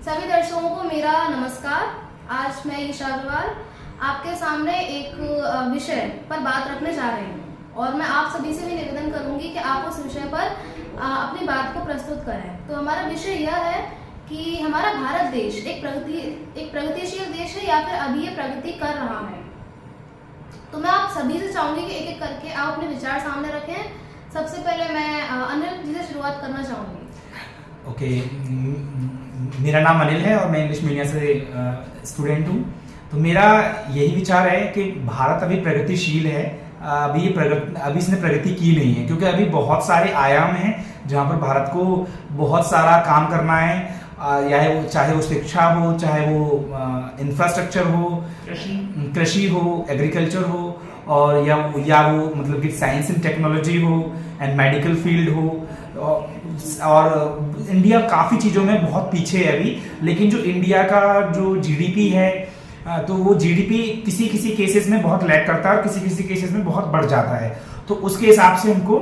सभी दर्शकों को मेरा नमस्कार। आज मैं ईशा अग्रवाल आपके सामने एक विषय पर बात रखने जा रही हूँ और मैं आप सभी से भी निवेदन करूंगी कि आप उस विषय पर अपनी बात को प्रस्तुत करें। तो हमारा विषय यह है कि हमारा भारत देश एक प्रगतिशील देश है या फिर अभी ये प्रगति कर रहा है। तो मैं आप सभी से चाहूंगी कि एक एक करके आप अपने विचार सामने रखें। सबसे पहले मैं अनिल जी से शुरुआत करना चाहूंगी। मेरा नाम अनिल है और मैं इंग्लिश मीडियम से स्टूडेंट हूँ। तो मेरा यही विचार है कि भारत अभी प्रगतिशील है। अभी इसने प्रगति की नहीं है क्योंकि अभी बहुत सारे आयाम हैं जहाँ पर भारत को बहुत सारा काम करना है। चाहे वो शिक्षा हो, चाहे वो इंफ्रास्ट्रक्चर हो, कृषि हो, एग्रीकल्चर हो, और या वो मतलब कि साइंस एंड टेक्नोलॉजी हो एंड मेडिकल फील्ड हो। और इंडिया काफ़ी चीज़ों में बहुत पीछे है अभी। लेकिन जो इंडिया का जो जीडीपी है तो वो जीडीपी किसी किसी केसेस में बहुत लैग करता है और किसी किसी केसेस में बहुत बढ़ जाता है। तो उसके हिसाब से हमको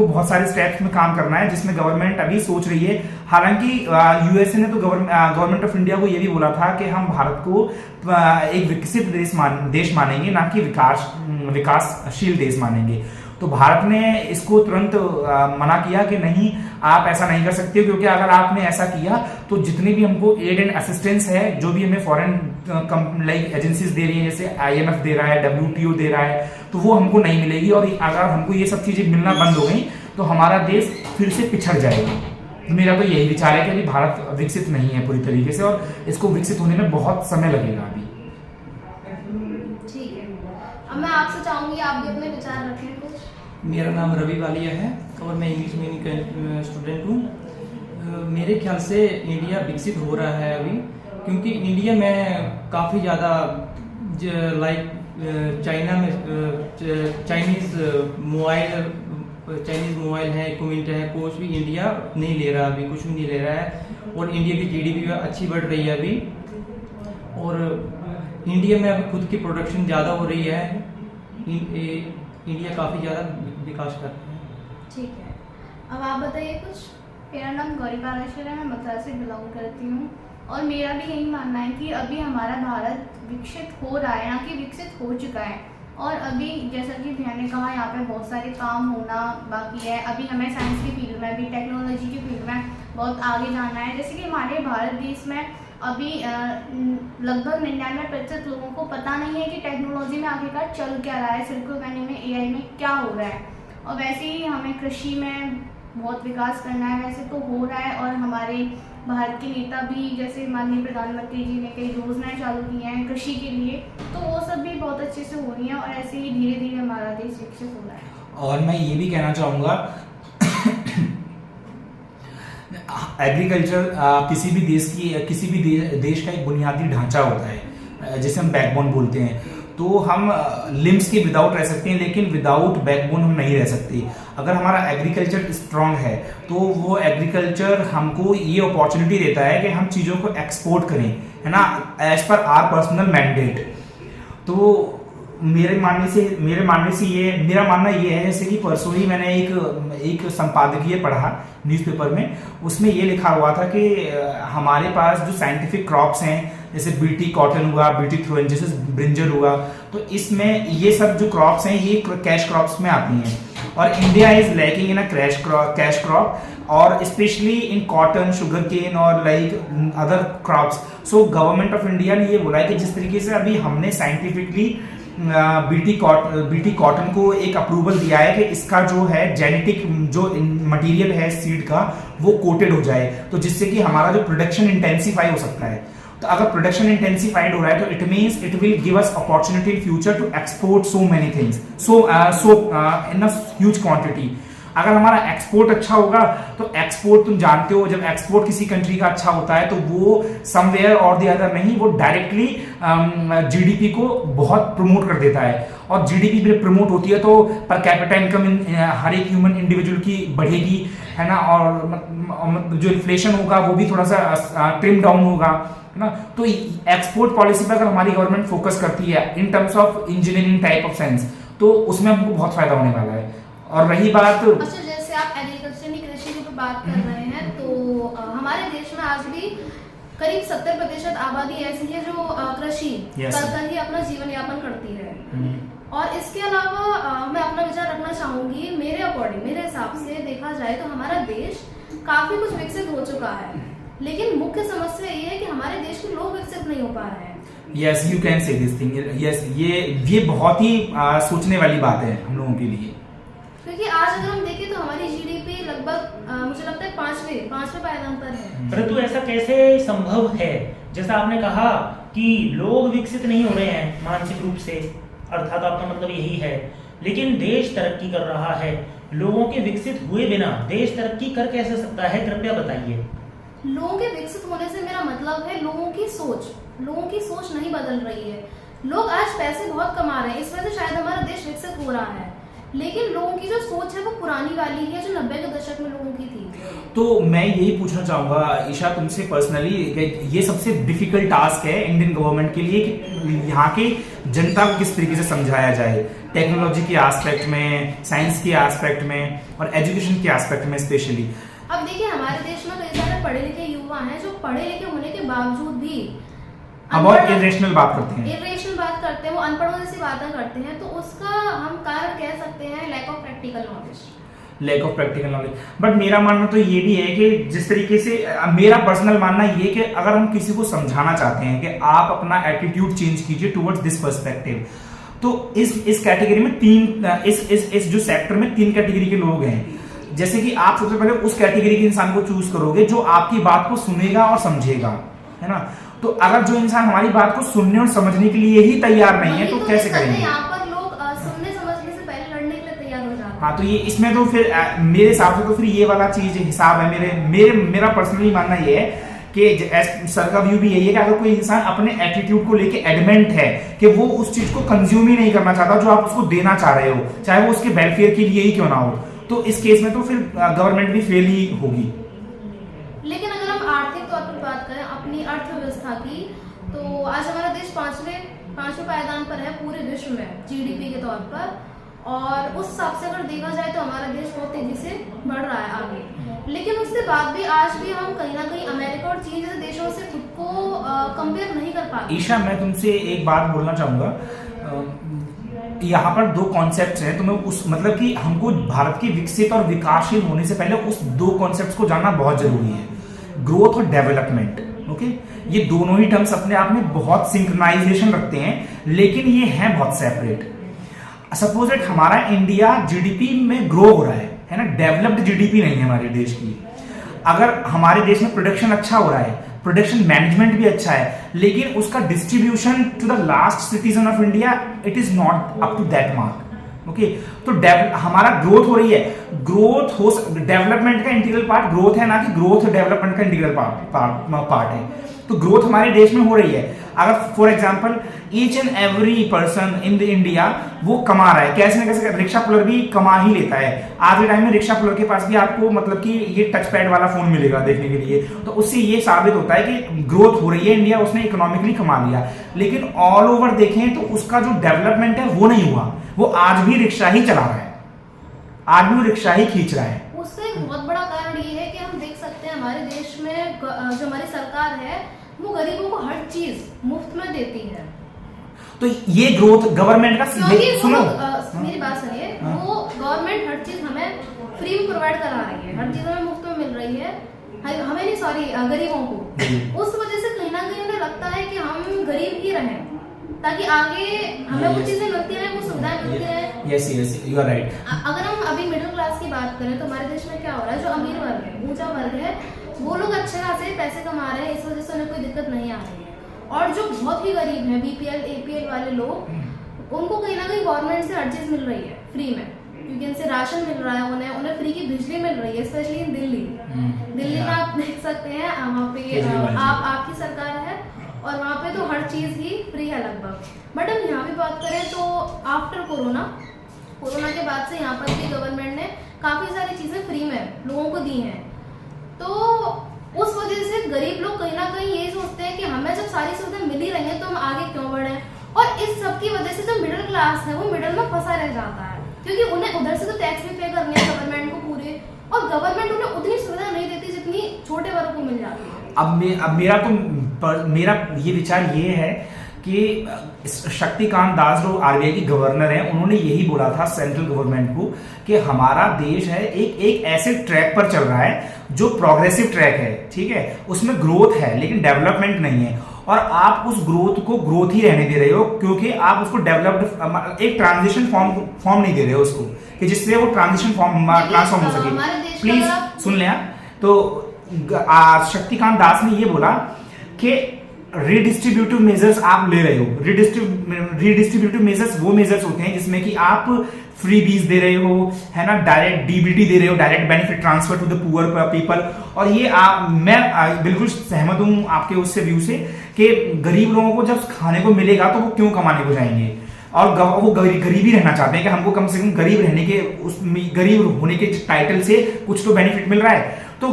बहुत सारे स्टेप्स में काम करना है जिसमें गवर्नमेंट अभी सोच रही है। हालांकि यूएसए ने तो गवर्नमेंट ऑफ इंडिया को ये भी बोला था कि हम भारत को एक विकसित देश मानेंगे, ना कि विकासशील देश मानेंगे। तो भारत ने इसको तुरंत मना किया कि नहीं, आप ऐसा नहीं कर सकते, क्योंकि अगर आपने ऐसा किया तो जितने भी हमको एड एंड असिस्टेंस है, जो भी हमें फॉरेन एजेंसीज दे रही है, जैसे आईएमएफ दे रहा है, डब्ल्यूटीओ दे रहा है, तो वो हमको नहीं मिलेगी। और अगर हमको ये सब चीजें मिलना बंद हो गई तो हमारा देश फिर से पिछड़ जाएगा। तो मेरा तो यही विचार है कि अभी भारत विकसित नहीं है पूरी तरीके से और इसको विकसित होने में बहुत समय लगेगा अभी। ठीक है, अब मैं आपसे चाहूंगी आप भी अपने विचार रखें कुछ। मेरा नाम रवि वालिया है और मैं इंग्लिश मीडियम का स्टूडेंट हूँ। मेरे ख्याल से इंडिया विकसित हो रहा है अभी, क्योंकि इंडिया में काफ़ी ज़्यादा चाइना में चाइनीज़ मोबाइल है, इक्विपमेंट है, कुछ भी इंडिया नहीं ले रहा, अभी कुछ भी नहीं ले रहा है। और इंडिया की जीडीपी अच्छी बढ़ रही है अभी, और इंडिया में अभी खुद की प्रोडक्शन ज़्यादा हो रही है। इंडिया काफ़ी ज़्यादा विकास कर रहा है। ठीक है, अब आप बताइए कुछ। मेरा नाम गौरी पाराशर है, मैं मथुरा से बिलोंग करती हूँ और मेरा भी यही मानना है कि अभी हमारा भारत विकसित हो रहा है, ना कि विकसित हो चुका है। और अभी जैसा कि भैया ने कहा, यहाँ पे बहुत सारे काम होना बाकी है। अभी हमें साइंस की फील्ड में भी, टेक्नोलॉजी की फील्ड में बहुत आगे जाना है। जैसे कि हमारे भारत देश में अभी लगभग 99% लोगों को पता नहीं है कि टेक्नोलॉजी में आखिरकार चल क्या रहा है, सिलिकॉन वैली में, एआई में क्या हो रहा है। और वैसे ही हमें कृषि में बहुत विकास करना है, वैसे तो हो रहा है। और हमारे भारत के नेता भी, जैसे माननीय प्रधानमंत्री जी ने कई योजनाएं चालू की हैं कृषि के लिए, तो वो सब भी बहुत अच्छे से हो रही हैं और ऐसे ही धीरे धीरे हमारा देश विकसित हो रहा है। और मैं ये भी कहना चाहूँगा, एग्रीकल्चर किसी भी देश का एक बुनियादी ढांचा होता है जिसे हम बैकबोन बोलते हैं। तो हम लिम्स के विदाउट रह सकते हैं, लेकिन विदाउट बैकबोन हम नहीं रह सकते। अगर हमारा एग्रीकल्चर स्ट्रांग है तो वो एग्रीकल्चर हमको ये अपॉर्चुनिटी देता है कि हम चीज़ों को एक्सपोर्ट करें, है ना, as per hour personal mandate. तो मेरा मानना ये है, जैसे कि परसों ही मैंने एक संपादकीय पढ़ा न्यूज़पेपर में, उसमें ये लिखा हुआ था कि हमारे पास जो साइंटिफिक क्रॉप्स हैं, जैसे बीटी कॉटन हुआ, बीटी थ्रोएंजिस ब्रिंजल हुआ, तो इसमें ये सब जो क्रॉप्स हैं ये कैश क्रॉप्स में आती हैं। और India is lacking in a cash crop, और specially in cotton, sugar cane और other crops. So government of India ने ये बोला है कि जिस तरीके से अभी हमने साइंटिफिकली बीटी कॉटन को एक अप्रूवल दिया है कि इसका जो है जेनेटिक जो मटेरियल है सीड का, वो कोटेड हो जाए, तो जिससे कि हमारा जो प्रोडक्शन इंटेंसिफाई हो सकता है। तो अगर प्रोडक्शन इंटेंसिफाइड हो रहा है तो it means it will give us opportunity in future to export so many things in a huge quantity. अगर हमारा एक्सपोर्ट अच्छा होगा तो एक्सपोर्ट, तुम जानते हो, जब एक्सपोर्ट किसी कंट्री का अच्छा होता है तो वो समवेयर और द अदर नहीं, वो डायरेक्टली जीडीपी को बहुत प्रमोट कर देता है। और जीडीपी प्रमोट होती है तो पर कैपिटा इनकम हर एक ह्यूमन इंडिविजुअल की बढ़ेगी, है ना, और जो इन्फ्लेशन होगा वो भी थोड़ा सा ट्रिम डाउन होगा, है ना। तो एक्सपोर्ट पॉलिसी पर अगर हमारी गवर्नमेंट फोकस करती है in terms of engineering type of sense, तो उसमें हमको बहुत फायदा होने वाला है। और रही बात, अच्छा, जैसे आप एग्रीकल्चर की कृषि के ऊपर बात कर रहे हैं, तो हमारे देश देश में आज भी करीब 70% आबादी ऐसी है जो कृषि कर ही अपना जीवन यापन करती है। और इसके अलावा मैं अपना विचार रखना चाहूंगी, मेरे अकॉर्डिंग, मेरे हिसाब से देखा जाए तो हमारा देश काफी कुछ विकसित हो चुका है, लेकिन मुख्य समस्या ये है कि हमारे देश के लोग विकसित नहीं हो पा रहे हैं। Yes, you can say this thing. Yes, ये बहुत ही सोचने वाली बात है हम लोगों के लिए, क्योंकि आज अगर हम देखें तो हमारी जीडीपी लगभग मुझे लगता है पांचवें पायदान पर है। परंतु ऐसा कैसे संभव है? जैसा आपने कहा कि लोग विकसित नहीं हो रहे हैं मानसिक रूप से, अर्थात आपका मतलब यही है, लेकिन देश तरक्की कर रहा है। लोगों के विकसित हुए बिना देश तरक्की कर कैसे सकता है? कृपया बताइए। लोगों के विकसित होने से मेरा मतलब है लोगों की सोच नहीं बदल रही है। लोग आज पैसे बहुत कमा रहे हैं, इस वजह से शायद हमारा देश विकसित हो रहा है, लेकिन लोगों की जो सोच है वो पुरानी वाली है जो 90 के दशक में लोगों की थी। तो मैं यही पूछना चाहूंगा ईशा तुमसे पर्सनली, ये सबसे डिफिकल्ट टास्क है इंडियन गवर्नमेंट के लिए कि यहाँ के जनता को किस तरीके से समझाया जाए, टेक्नोलॉजी के एस्पेक्ट में, साइंस के एस्पेक्ट में और एजुकेशन के एस्पेक्ट में स्पेशली। अब देखिए, हमारे देश में कई सारे पढ़े लिखे युवा हैं जो पढ़े लिखे होने के बावजूद भी बहुत इरेशनल बात करते हैं, वो अनपढ़ों जैसी बातें करते हैं। तो उसका हम कारण कह सकते हैं lack of practical knowledge. But मेरा मानना तो ये भी है कि जिस तरीके से मेरा पर्सनल मानना ये कि अगर हम किसी को समझाना चाहते हैं कि आप अपना एटीट्यूड चेंज कीजिए टुवर्ड्स दिस पर्सपेक्टिव, तो इस कैटेगरी में इस जो सेक्टर में 3 कैटेगरी के लोग हैं। जैसे कि आप सबसे पहले उस कैटेगरी के इंसान को चूज करोगे जो आपकी बात को सुनेगा और समझेगा, है ना। तो अगर जो इंसान हमारी बात को सुनने और समझने के लिए ही तैयार नहीं है तो कैसे करेंगे? यहाँ पर लोग सुनने समझने से पहले लड़ने के लिए तैयार हो जाते हैं। हाँ, तो ये इसमें तो फिर मेरे हिसाब से तो फिर ये वाला चीज हिसाब है। मेरा पर्सनली मानना ये है कि सर का व्यू भी यही है कि अगर कोई इंसान अपने एटीट्यूड को लेके एडमेंट है कि वो उस चीज को कंज्यूम ही नहीं करना चाहता जो आप उसको देना चाह रहे हो, चाहे वो उसके वेलफेयर के लिए ही क्यों ना हो, तो इस केस में तो फिर गवर्नमेंट भी फेल ही होगी। लेकिन अगर हम आर्थिक तौर पर बात करें अपनी अर्थव्यवस्था की, तो आज हमारा देश पांचवें पायदान पर है पूरे विश्व में जीडीपी के तौर पर, और उस हिसाब से अगर देखा जाए तो हमारा देश बहुत तेजी से बढ़ रहा है आगे। लेकिन उसके बाद भी आज भी हम कहीं ना कहीं अमेरिका और चीन जैसे देशों से खुद को कंपेयर नहीं कर पाते। ईशा, मैं तुमसे एक बात बोलना चाहूंगा, यहाँ पर 2 कॉन्सेप्ट्स हैं, तो मैं उस मतलब कि हमको भारत के विकसित और विकासशील होने से पहले उस 2 कॉन्सेप्ट्स को जानना बहुत जरूरी है, ग्रोथ और डेवलपमेंट। ओके, ये दोनों ही टर्म्स अपने आप में बहुत सिंक्रोनाइजेशन रखते हैं, लेकिन ये हैं बहुत सेपरेट। सपोज इट हमारा इंडिया जीडीपी में ग्रो हो रहा है ना, डेवलप्ड जीडीपी नहीं है हमारे देश की। अगर हमारे देश में प्रोडक्शन अच्छा हो रहा है, प्रोडक्शन मैनेजमेंट भी अच्छा है, लेकिन उसका distribution to the last citizen of India it is not up to that mark. Okay, तो हमारा ग्रोथ हो रही है, ग्रोथ हो डेवलपमेंट का इंटीग्रल पार्ट ग्रोथ है, ना कि ग्रोथ डेवलपमेंट का इंटीग्रल पार्ट है। तो ग्रोथ हमारे देश में हो रही है। अगर for example each and every person in the India वो कमा रहा है, कैसे ना कैसे रिक्शा पुलर भी कमा ही लेता है। आज के टाइम में रिक्शा पुलर के पास भी आपको मतलब कि ये टच पैड वाला फोन मिलेगा देखने के लिए, तो उससे ये साबित होता है कि ग्रोथ हो रही है इंडिया, उसने इकोनॉमिकली कमा लिया। लेकिन ऑल ओवर देखें तो उसका जो डेवलपमेंट है वो नहीं हुआ, वो आज भी रिक्शा ही चला रहा है, आज भी वो रिक्शा ही खींच रहा है। उसका एक बहुत बड़ा कारण ये है कि हम देख सकते हैं हमारे देश में जो हमारी सरकार है वो गरीबों को हर चीज मुफ्त में देती है। तो ये ग्रोथ गवर्नमेंट का सुनो मेरी बात सुनिए, वो गवर्नमेंट हर चीज हमें फ्री में प्रोवाइड करा रही है, हर चीज हमें मुफ्त में मिल रही है, हमें नहीं, सॉरी, गरीबों को। उस वजह से कहीं ना कहीं उन्हें लगता है कि हम गरीब ही रहें ताकि आगे हमें वो चीजें मिलती रहे, वो सुविधाएं मिलती रहे। Yes yes, you are right. अगर हम अभी मिडिल क्लास की बात करें तो हमारे देश में क्या हो रहा है, जो अमीर वर्ग है, ऊंचा वर्ग है, वो लोग अच्छे खासे पैसे कमा रहे हैं, इस वजह से उन्हें कोई दिक्कत नहीं आ रही है। और जो बहुत ही गरीब है, बीपीएल एपीएल वाले लोग, उनको कहीं ना कहीं गवर्नमेंट से हर चीज मिल रही है फ्री में, क्योंकि इनसे राशन मिल रहा है, उन्हें फ्री की बिजली मिल रही है, स्पेशली इन दिल्ली में आप देख सकते हैं, वहाँ पे आपकी सरकार है और वहाँ पे तो हर चीज ही फ्री है लगभग। बट हम यहाँ भी बात करें तो आफ्टर कोरोना के बाद से यहाँ पर भी गवर्नमेंट ने काफी सारी चीजें फ्री में लोगों को दी हैं, तो उस वजह से गरीब लोग कहीं ना कहीं यही सोचते हैं कि हमें जब सारी सुविधाएं मिल ही रही हैं तो हम आगे क्यों बढ़े। और इस सब की वजह से जो मिडिल क्लास है वो मिडिल में फंसा रह जाता है, क्योंकि उन्हें उधर से तो टैक्स भी पे करने हैं गवर्नमेंट को पूरे, और गवर्नमेंट उन्हें उतनी सुविधा नहीं देती जितनी छोटे वर्ग को मिल जाती है। अब मेरा ये विचार ये है कि शक्तिकांत दास जो आरबीआई की गवर्नर हैं, उन्होंने यही बोला था सेंट्रल गवर्नमेंट को कि हमारा देश है एक ऐसे ट्रैक पर चल रहा है जो प्रोग्रेसिव ट्रैक है, ठीक है, उसमें ग्रोथ है लेकिन डेवलपमेंट नहीं है, और आप उस ग्रोथ को ग्रोथ ही रहने दे रहे हो क्योंकि आप उसको डेवलप्ड एक ट्रांजिशन फॉर्म नहीं दे रहे हो उसको कि जिससे वो ट्रांजिशन फॉर्म ट्रांसफॉर्म हो सके। प्लीज सुन लें। तो शक्तिकांत दास ने ये बोला कि रिडिस्ट्रीब्यूटिव मेजर्स आप ले रहे हो। रिडिस्ट्रीब्यूटिव मेजर्स वो मेजर्स होते हैं जिसमें कि आप फ्री बीज दे रहे हो, है ना, डायरेक्ट डीबीटी दे रहे हो, direct benefit transfer to the poor people. और ये मैं बिल्कुल सहमत हूं आपके उससे व्यू से कि गरीब लोगों को जब खाने को मिलेगा तो वो क्यों कमाने को जाएंगे, और वो गरीबी रहना चाहते हैं कि हमको कम से कम गरीब रहने के गरीब होने के टाइटल से कुछ तो बेनिफिट मिल रहा है। तो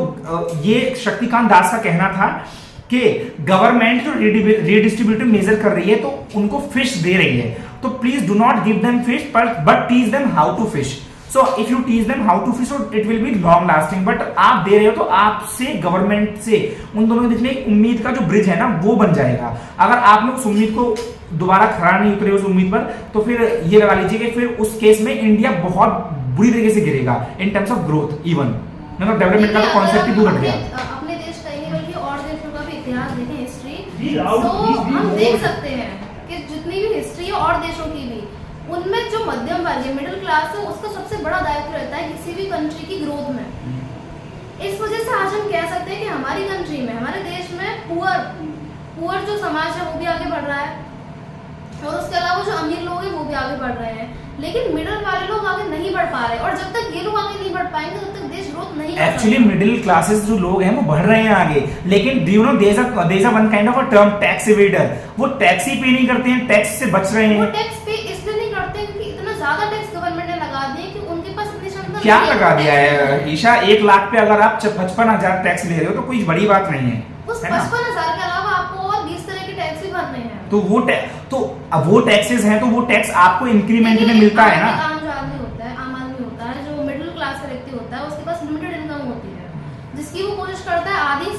ये शक्तिकांत दास का कहना था कि गवर्नमेंट जो रिडिस्ट्रीब्यूटिव मेजर कर रही है तो उनको फिश दे रही है, तो please do not give them fish but teach them how to fish. So if you teach them how to fish it will be long lasting. But आप दे रहे हो तो आपसे गवर्नमेंट से उन दोनों के बीच में एक उम्मीद का जो ब्रिज है ना वो बन जाएगा। अगर आपने उस उम्मीद को दोबारा खड़ा नहीं उतरे उस उम्मीद पर, तो फिर ये लगा लीजिए कि फिर उस केस में इंडिया बहुत बुरी तरीके से गिरेगा in terms of growth. Even मतलब डेवलपमेंट का तो कॉन्सेप्ट ही दूर हट गया। अपने देश का ही नहीं बल्कि और देशों का भी इतिहास देखें, हिस्ट्री, Please, तो please, हम please, देख please. सकते हैं कि जितनी भी हिस्ट्री है और देशों की भी, उनमें जो मध्यम वर्ग है, मिडिल क्लास है, उसका सबसे बड़ा दायित्व रहता है किसी भी कंट्री की ग्रोथ में। इस वजह से आज हम कह सकते हैं कि हमारी कंट्री में, हमारे देश में पुअर जो समाज है वो भी आगे बढ़ रहा है, और उसके अलावा जो अमीर लोग हैं वो भी आगे बढ़ रहे हैं, लेकिन मिडिल वाले लोग आगे नहीं बढ़ पा रहे। और जब तक ये लोग आगे नहीं बढ़ पाएंगे तब तक देश ग्रोथ नहीं कर एक्चुअली सकता। मिडिल क्लासेस जो लोग हैं वो बढ़ रहे हैं आगे, लेकिन do you know there is a one kind of a term tax evader. वो टैक्स ही पे नहीं करते हैं, टैक्स से बच रहे वो हैं। टैक्स पे इसलिए नहीं करते क्योंकि इतना ज्यादा टैक्स गवर्नमेंट ने लगा दिया कि उनके पास इतनी क्षमता क्या नहीं लगा दिया है टैक्स ईशा? 1 लाख पे अगर आप 55,000 टैक्स ले रहे हो तो कोई बड़ी बात नहीं है, उस है ना? 55,000 के अलावा आपको और 20 तरह के टैक्स भी भरने हैं। तो वो टैक्सेस हैं, तो वो टैक्स आपको इंक्रीमेंट में मिलता है ना। आम जो आदमी होता है, आम आदमी होता है, जो मिडिल क्लास का व्यक्ति होता है, उसके पास लिमिटेड इनकम होती है, जिसकी वो कोशिश करता है आधी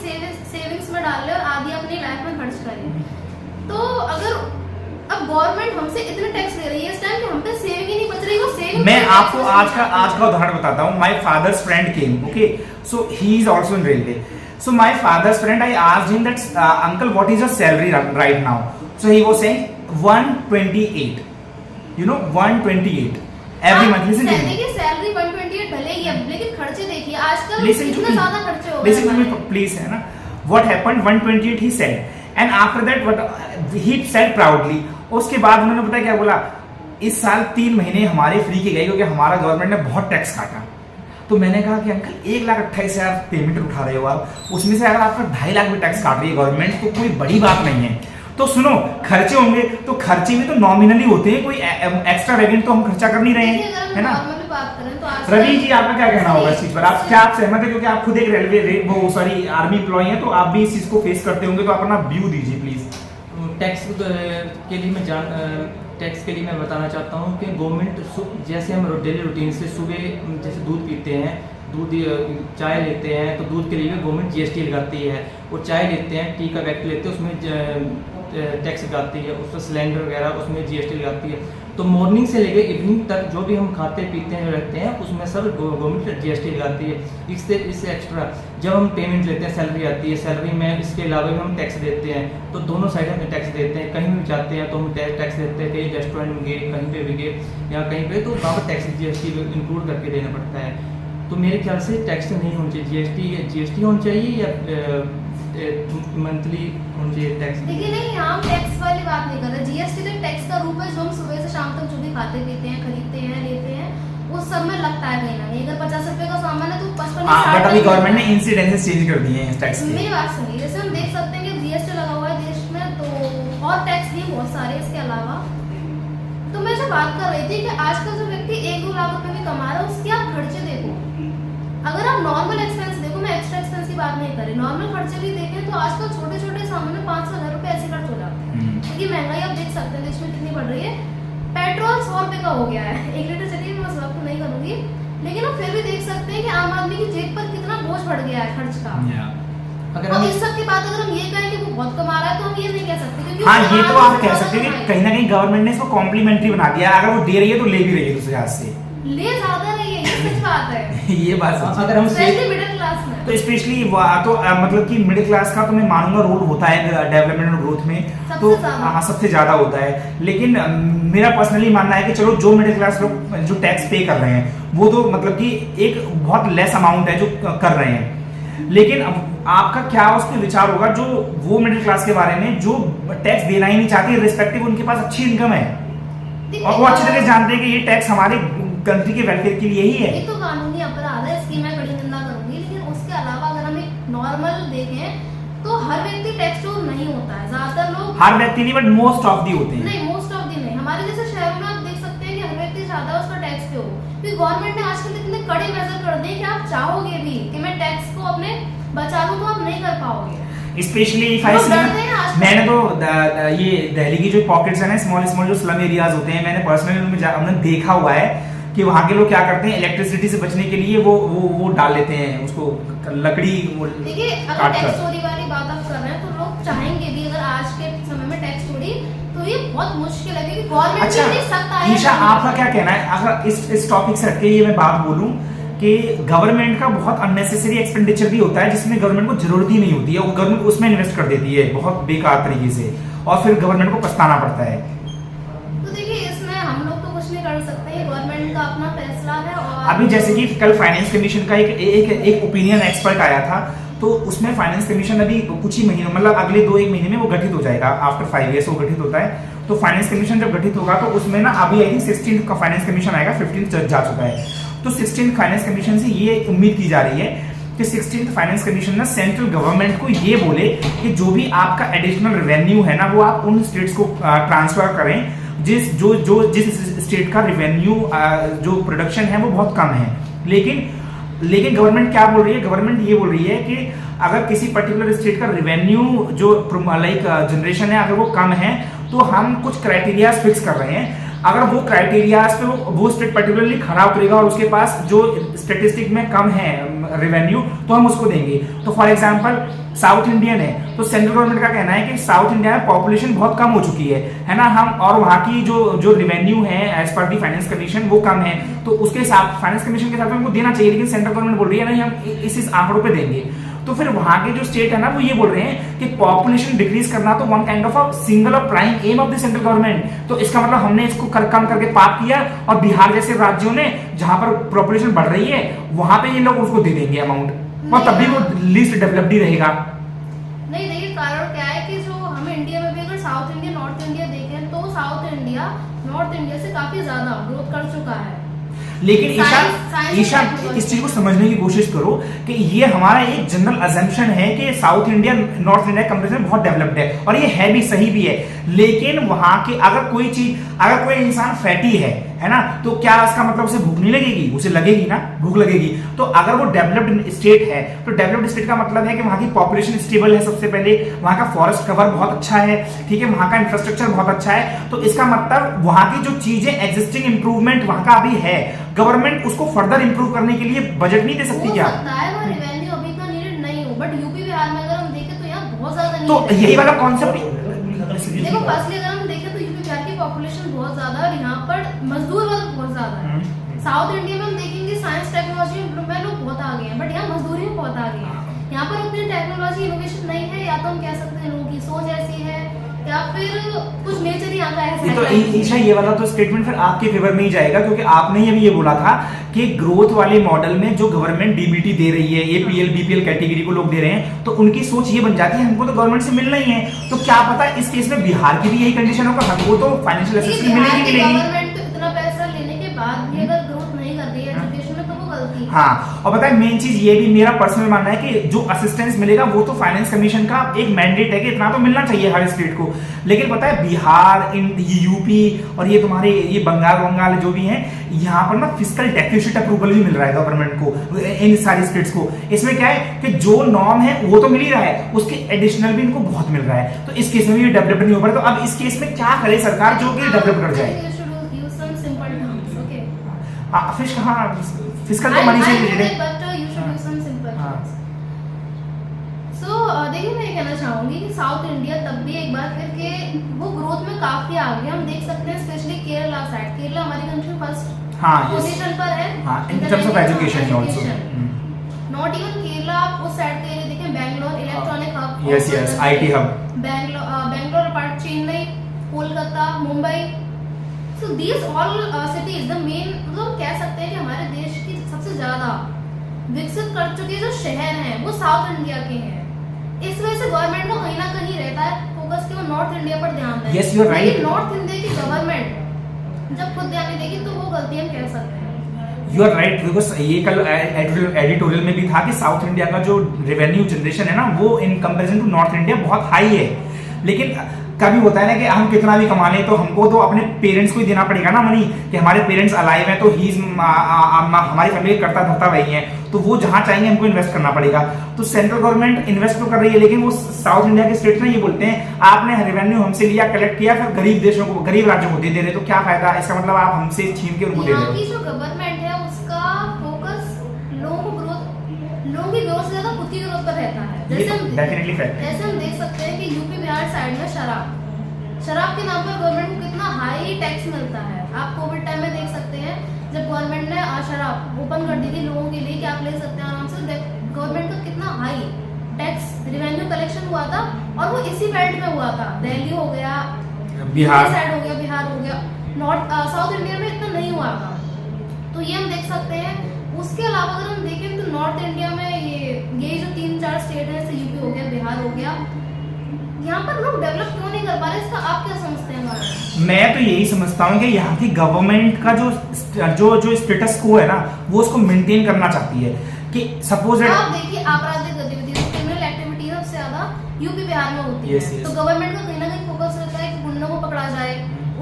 सेविंग्स में डाल ले और आधी अपनी लाइफ में खर्च करे। तो अगर अब गवर्नमेंट हमसे इतने टैक्स ले रही है इस टाइम कि हम पे सेविंग ही नहीं बच रही, वो सेविंग मैं आपको आज का उदाहरण बताता हूँ। My father's friend came, okay, so he is also in railway. So my father's friend, I asked him that, uncle, what is your salary right now? So he was saying 128. You know, 128 every month. Listen to me. देखिए salary 128 भले ही है, लेकिन खर्चे देखिए आजकल Listen to इतने me. ज्यादा खर्चे हो गए। Listen to me, please, है ना? What happened? 128 he said, and after that what he said proudly. उसके बाद उन्होंने पता क्या बोला? इस साल 3 महीने हमारे फ्री के गए क्योंकि हमारा गवर्नमेंट ने बहुत टैक्स काटा। तो मैंने कहा कि अंकल 1,28,000 पेमेंट उठा रहे हो आप, उसमें से अगर आपका 2.5 लाख भी टैक्स काट रही है गवर्नमेंट तो कोई बड़ी बात नहीं है। तो सुनो, खर्चे होंगे तो खर्चे में तो नॉमिनली होते हैं, कोई एक्स्ट्रा रेवेन्यू तो हम खर्चा कर नहीं रहे देखिए, हैं, अगर है हम ना? नॉर्मली बात करें तो आज रवि जी, आपका क्या कहना होगा इस चीज पर? आप सहमत है? क्योंकि आप खुद एक आर्मी एम्प्लॉय हैं, तो आप भी इस चीज को फेस करते होंगे, तो आप अपना व्यू दीजिए प्लीज। टैक्स के लिए मैं बताना चाहता हूँ कि गवर्नमेंट, जैसे हम डेली रूटीन से सुबह जैसे दूध पीते हैं, चाय लेते हैं, तो दूध के लिए भी गवर्नमेंट जीएसटी लगाती है, और चाय लेते हैं, टी का पैकेट लेते हैं, उसमें टैक्स लगाती है, उसका सिलेंडर वगैरह उसमें जीएसटी लगाती है। तो मॉर्निंग से लेकर इवनिंग तक जो भी हम खाते पीते हैं रहते हैं उसमें सब गवर्नमेंट जीएसटी लगाती है। इससे एक्स्ट्रा जब हम पेमेंट लेते हैं, सैलरी आती है, सैलरी में इसके अलावा भी हम टैक्स देते हैं, तो दोनों साइड हम टैक्स देते हैं। कहीं भी जाते हैं तो हम टैक्स देते हैं, कहीं रेस्टोरेंट में गए, कहीं पे भी गए या कहीं पे, तो वहाँ पर टैक्स जीएसटी इंक्लूड करके देना पड़ता है। तो मेरे ख्याल से टैक्स नहीं होना चाहिए, जीएसटी होना चाहिए या मंथली होना चाहिए टैक्स। देखिए नहीं, हम टैक्स वाली बात नहीं कर रहे। जीएसटी तो एक टैक्स का रूप है जो हम सुबह से शाम तक जो भी खाते पीते हैं, खरीदते हैं, लेते हैं, वो सब में लगता है कहीं ना कहीं। अगर 50 रुपए का सामान है तो 55 बट अभी गवर्नमेंट ने इंसिडेंसेस चेंज कर दिए हैं टैक्स के। मेरी बात सुनिए, जैसे हम देख सकते हैं कि जीएसटी लगा हुआ है देश में, तो और टैक्स भी बहुत सारे इसके अलावा। तो मैं जो बात कर रही थी कि आजकल जो व्यक्ति 1-2 लाख रुपए भी कमा रहा है, उसके आप खर्चे देखो। अगर आप नॉर्मल एक्सपेंस देखो, मैं एक्स्ट्रा एक्सपेंस की बात नहीं कर रही, नॉर्मल खर्चे भी देखें तो आजकल छोटे छोटे सामान में 500,000 रुपए ऐसे खर्च हो जाते हैं, क्योंकि महंगाई आप देख सकते हैं देश में कितनी बढ़ रही है। पेट्रोल 100 रुपए का हो गया है 1 लीटर। चलिए मैं उस बात को नहीं करूंगी, लेकिन आप फिर भी देख सकते हैं कि आम आदमी की जेब पर कितना बोझ बढ़ गया है खर्च का। अगर और हम इस सब के बाद अगर हम ये कहें कि वो बहुत कमा रहा है तो हम ये नहीं कह सकते, क्योंकि हाँ, उसके ये तो बाद आप वो कह ज्यादा सकते हैं कि कमाएगा। कहीं ना कहीं गवर्नमेंट ने इसको कॉम्प्लीमेंट्री बना दिया, अगर वो दे रही है तो ले भी रही है दूसरे हाथ से। ले ज्यादा रही है, ये सच बात है। ये बात सच है। अगर हम स्पेशली मिडिल क्लास में। तो स्पेशली मतलब कि मिडिल क्लास का तो मैं मानूंगा रोल होता है डेवलपमेंट और ग्रोथ में, तो सबसे ज्यादा। हाँ सबसे ज्यादा होता है। लेकिन मेरा पर्सनली मानना है कि चलो जो मिडिल क्लास लोग जो टैक्स पे कर रहे हैं वो तो मतलब कि एक बहुत लेस अमाउंट है जो कर रहे हैं, लेकिन अब आपका क्या उस पर विचार होगा जो वो मिडिल क्लास के बारे में जो टैक्स देना ही नहीं चाहती, रिस्पेक्टिव उनके पास अच्छी इनकम है और वो अच्छी तरह जानते हैं कि ये टैक्स हमारे कंट्री के वेलफेयर के लिए ही है। ये तो कानूनी अपराध है, इसकी मैं कड़ी निंदा करूंगी, लेकिन उसके अलावा अगर हम एक नॉर्मल देखें तो हर व्यक्ति टैक्स चोर नहीं होता है। ज्यादातर लोग, हर व्यक्ति नहीं बट मोस्ट ऑफ दी होते हैं। नहीं मोस्ट ऑफ दी नहीं, हमारे जैसे शहरों में आप देख सकते हैं कि हर व्यक्ति चाहता है उसका टैक्स पे हो, क्योंकि गवर्नमेंट ने आजकल इतने कड़े मेजर कर दिए कि आप चाहोगे भी कि मैं टैक्स को अपने बचा लूं तो आप नहीं कर पाओगे। स्पेशली लोग डरते हैं आजकल। मैंने तो ये दिल्ली की जो पॉकेट्स है ना, स्मॉल स्मॉल जो स्लम एरियाज होते हैं, मैंने पर्सनली उनमें देखा हुआ है कि वहाँ के लोग क्या करते हैं, इलेक्ट्रिसिटी से बचने के लिए वो डाल लेते हैं उसको लकड़ी देखिए अगर काट टैक्स कर। चोरी वाली बात आप कर रहे हैं तो लोग चाहेंगे भी, अगर आज के समय में टैक्स चोरी तो ये बहुत मुश्किल है, क्योंकि गवर्नमेंट अच्छा भी नहीं सकता है। ईशा, आपका क्या कहना है अगर इस टॉपिक से हटके ये मैं बात बोलूं कि गवर्नमेंट का बहुत अननेसेसरी एक्सपेंडिचर भी होता है जिसमें गवर्नमेंट को जरूरत ही नहीं होती है, वो गवर्नमेंट उसमें इन्वेस्ट कर देती है बहुत बेकार तरीके से और फिर गवर्नमेंट को पछताना पड़ता है। तो देखिए इसमें हम लोग तो कुछ नहीं कर सकते, ये गवर्नमेंट का अपना फैसला है। और अभी जैसे कि कल फाइनेंस कमीशन का एक ओपिनियन एक्सपर्ट आया था, तो उसमें फाइनेंस कमीशन अभी कुछ ही महीनों मतलब अगले 2-1 महीने में वो गठित हो जाएगा, आफ्टर 5 ईयर्स वो गठित होता है। तो फाइनेंस कमीशन जब गठित होगा तो उसमें ना अभी आई थिंक 16th का फाइनेंस कमीशन आएगा, 15th जा चुका है। तो 16th फाइनेंस कमीशन से ये उम्मीद की जा रही है कि 16th फाइनेंस कमीशन ना सेंट्रल गवर्नमेंट को ये बोले कि जो भी आपका एडिशनल रेवेन्यू है ना वो आप उन स्टेट्स को ट्रांसफर करें जिस स्टेट का रेवेन्यू जो प्रोडक्शन है वो बहुत कम है। लेकिन गवर्नमेंट क्या बोल रही है, गवर्नमेंट ये बोल रही है कि अगर किसी पर्टिकुलर स्टेट का रेवेन्यू जो लाइक जनरेशन है अगर वो कम है तो हम कुछ क्राइटेरिया फिक्स कर रहे हैं, अगर वो क्राइटेरिया पे वो स्टेट पर्टिकुलरली खरा उतरेगा और उसके पास जो स्टेटिस्टिक में कम है रेवेन्यू तो हम उसको देंगे। तो फॉर एग्जांपल साउथ इंडियन है तो सेंट्रल गवर्नमेंट का कहना है कि साउथ इंडिया में पॉपुलेशन बहुत कम हो चुकी है ना, हम और वहाँ की जो रेवेन्यू है एज पर दी फाइनेंस कमीशन वो कम है, तो उसके हिसाब फाइनेंस कमीशन के हिसाब से हमको देना चाहिए, लेकिन सेंट्रल गवर्नमेंट बोल रही है नहीं हम इस आंकड़ों पे देंगे। तो फिर वहां के जो स्टेट है ना वो ये बोल रहे हैं कि पॉपुलेशन डिक्रीज करना तो one kind of a single or prime aim of the central government, तो इसका मतलब हमने इसको कम करके पाप किया और बिहार जैसे राज्यों ने जहां पर पॉपुलेशन बढ़ रही है वहां पे ये लोग उसको दे देंगे अमाउंट और तब भी वो लीस्ट डेवलप्ड ही रहेगा। नहीं देखिए कारण क्या है कि जो हमें इंडिया में भी अगर साउथ इंडिया नॉर्थ इंडिया देखें तो साउथ इंडिया नॉर्थ इंडिया से काफी ज्यादा ग्रोथ कर चुका है। लेकिन साइंस ईशा इस चीज को समझने की कोशिश करो कि ये हमारा एक जनरल अजम्पशन है कि south India north India comparison में बहुत डेवलप्ड है और ये है भी, सही भी है, लेकिन वहां के अगर कोई इंसान फैटी है ना, तो क्या इसका मतलब उसे भूख नहीं लगेगी? उसे लगेगी ना, भूख लगेगी। तो अगर वो डेवलप्ड स्टेट है तो डेवलप्ड स्टेट का मतलब है कि वहां की पॉपुलेशन स्टेबल है, सबसे पहले वहां का फॉरेस्ट कवर बहुत अच्छा है, ठीक है, वहां का इंफ्रास्ट्रक्चर बहुत अच्छा है, तो इसका मतलब वहां की जो चीजें एग्जिस्टिंग इंप्रूवमेंट वहां का अभी है, गवर्नमेंट उसको फर्दर इंप्रूव करने के लिए बजट नहीं दे सकती क्या? हो सकता है वो रेवेन्यू अभी इतना नीडेड नहीं हो, बट यूपी बिहार में अगर हम देखें तो यहाँ बहुत ज्यादा तो need है। यही वाला कॉन्सेप्ट देखो फर्स्टली अगर हम देखें तो यूपी बिहार की पॉपुलेशन बहुत ज्यादा है और यहाँ पर मजदूर वर्ग बहुत ज्यादा है। साउथ इंडिया में हम देखेंगे साइंस टेक्नोलॉजी में लोग बहुत आगे हैं, बट यहाँ मजदूरी में बहुत आगे हैं। यहाँ पर उतनी टेक्नोलॉजी इनोवेशन नहीं है, या तो हम कह सकते हैं लोगों की सोच ऐसी है या फिर कुछ नेचर ही यहाँ का ऐसा है। तो ईशा ये वाला तो स्टेटमेंट फिर आपके फेवर में ही जाएगा, क्योंकि आपने ही अभी ये बोला था कि ग्रोथ वाले मॉडल में जो गवर्नमेंट डीबीटी दे रही है, एपीएल बीपीएल कैटेगरी को लोग दे रहे हैं, तो उनकी सोच ये बन जाती है हमको तो गवर्नमेंट से मिलना ही है। तो क्या पता इस केस में बिहार की भी यही कंडीशन होगा, हमको तो फाइनेंशियल असिस्टेंस मिलेगी। गवर्नमेंट तो इतना पैसा लेने के बाद भी अगर ग्रोथ नहीं कर रही है एजुकेशन में तो वो गलती है। हाँ, और पता है मेन चीज ये भी मेरा पर्सनल मानना है कि जो असिस्टेंस मिलेगा वो तो फाइनेंस कमीशन का एक मैंडेट है कि इतना तो मिलना चाहिए हर स्टेट को, लेकिन पता है बिहार, यूपी और ये तुम्हारे ये बंगाल जो भी हैं, यहाँ पर ना फिस्कल डेफिसिट अप्रूवल भी मिल रहा है गवर्नमेंट को इन सारी स्टेट्स को। इसमें क्या है कि जो नॉर्म है वो तो मिल ही रहा है, उसके एडिशनल भी इनको बहुत मिल रहा है, तो इस केस में भी डेवलप नहीं हो पा रहा। तो अब इस केस में क्या करे सरकार जो कि डेवलप कर जाए? simple terms, okay? फिश कहाँ फिजिकल तो मनी से रिलेटेड है। But you should do some simple. हाँ। सो देखिए, मैं ये कहना चाहूंगी कि साउथ इंडिया तब भी एक बार फिर के वो ग्रोथ में काफी आगे, हम देख सकते हैं स्पेशली केरला साइड। केरला हमारी कंट्री फर्स्ट हाँ, yes. पोजीशन पर है in terms of education also. Not even Kerala, आप उस साइड के एरिया देखें, Bangalore electronic hub, yes IT hub, Bangalore apart Chennai, Kolkata, Mumbai. So these all cities the main, मतलब कह सकते हैं कि हमारे देश की सबसे ज्यादा विकसित कर चुके जो शहर हैं वो साउथ इंडिया के हैं। इस वजह से गवर्नमेंट को कहीं ना कहीं रहता है फोकस कि वो नॉर्थ इंडिया पर ध्यान दें। Yes, you are right. लेकिन नॉर्थ इंडिया की गवर्नमेंट जब खुद ध्यान नहीं देगी तो वो गलती हम कह सकते हैं। यू आर राइट, बिकॉज ये कल एडिटोरियल में भी था कि साउथ इंडिया का जो रेवेन्यू जनरेशन है ना वो in comparison to North India बहुत हाई है। लेकिन कभी होता है ना कि हम कितना भी कमा लें तो हमको तो अपने पेरेंट्स को ही देना पड़ेगा ना मनी, कि हमारे पेरेंट्स अलाइव हैं तो ही हमारी फैमिली करता धरता वही है, तो वो जहां चाहेंगे हमको इन्वेस्ट करना पड़ेगा। तो सेंट्रल गवर्नमेंट इन्वेस्ट तो कर रही है, लेकिन वो साउथ इंडिया के स्टेट्स में ये बोलते हैं आपने रेवेन्यू हमसे लिया, कलेक्ट किया, फिर गरीब देशों को, गरीब राज्यों को दे दे रहे, तो क्या फायदा? इसका मतलब आप हमसे छीन के उनको दे यहाँ रहे की हो। जो गवर्नमेंट है उसका फोकस लोगों की ग्रोथ से ज्यादा खुद की ग्रोथ पर रहता है। ये तो डेफिनेटली फैक्ट है। जैसे हम देख सकते हैं कि यूपी बिहार साइड में शराब के नाम पर गवर्नमेंट को कितना हाई टैक्स मिलता है। आप कोविड टाइम में देख सकते हैं जब गवर्नमेंट ने शराब ओपन कर दी थी लोगों के लिए कि आप ले सकते हैं आराम से, गवर्नमेंट का कितना हाई टैक्स रेवेन्यू कलेक्शन हुआ था, और वो इसी बेल्ट में हुआ था। दिल्ली हो गया, बिहार साइड हो गया, बिहार हो गया, नॉर्थ साउथ इंडिया में इतना नहीं हुआ था। तो ये हम देख सकते हैं। उसके अलावा अगर हम देखें तो नॉर्थ इंडिया में ये जो 3-4 स्टेट है, जैसे यूपी हो गया, बिहार हो गया, यहाँ पर लोग डेवलप क्यों नहीं कर पा रहे? इसका आप क्या समझते हैं? मैं तो यही समझता हूँ कि यहाँ की गवर्नमेंट का जो स्टेटस को है ना वो उसको मेंटेन करना चाहती है। कि सपोज आप देखिए आपराधिक गतिविधि, क्रिमिनल एक्टिविटी सबसे ज्यादा यूपी बिहार में होती है। yes. तो गवर्नमेंट का कहीं ना कहीं फोकस रहता है कि गुंडों को पकड़ा जाए,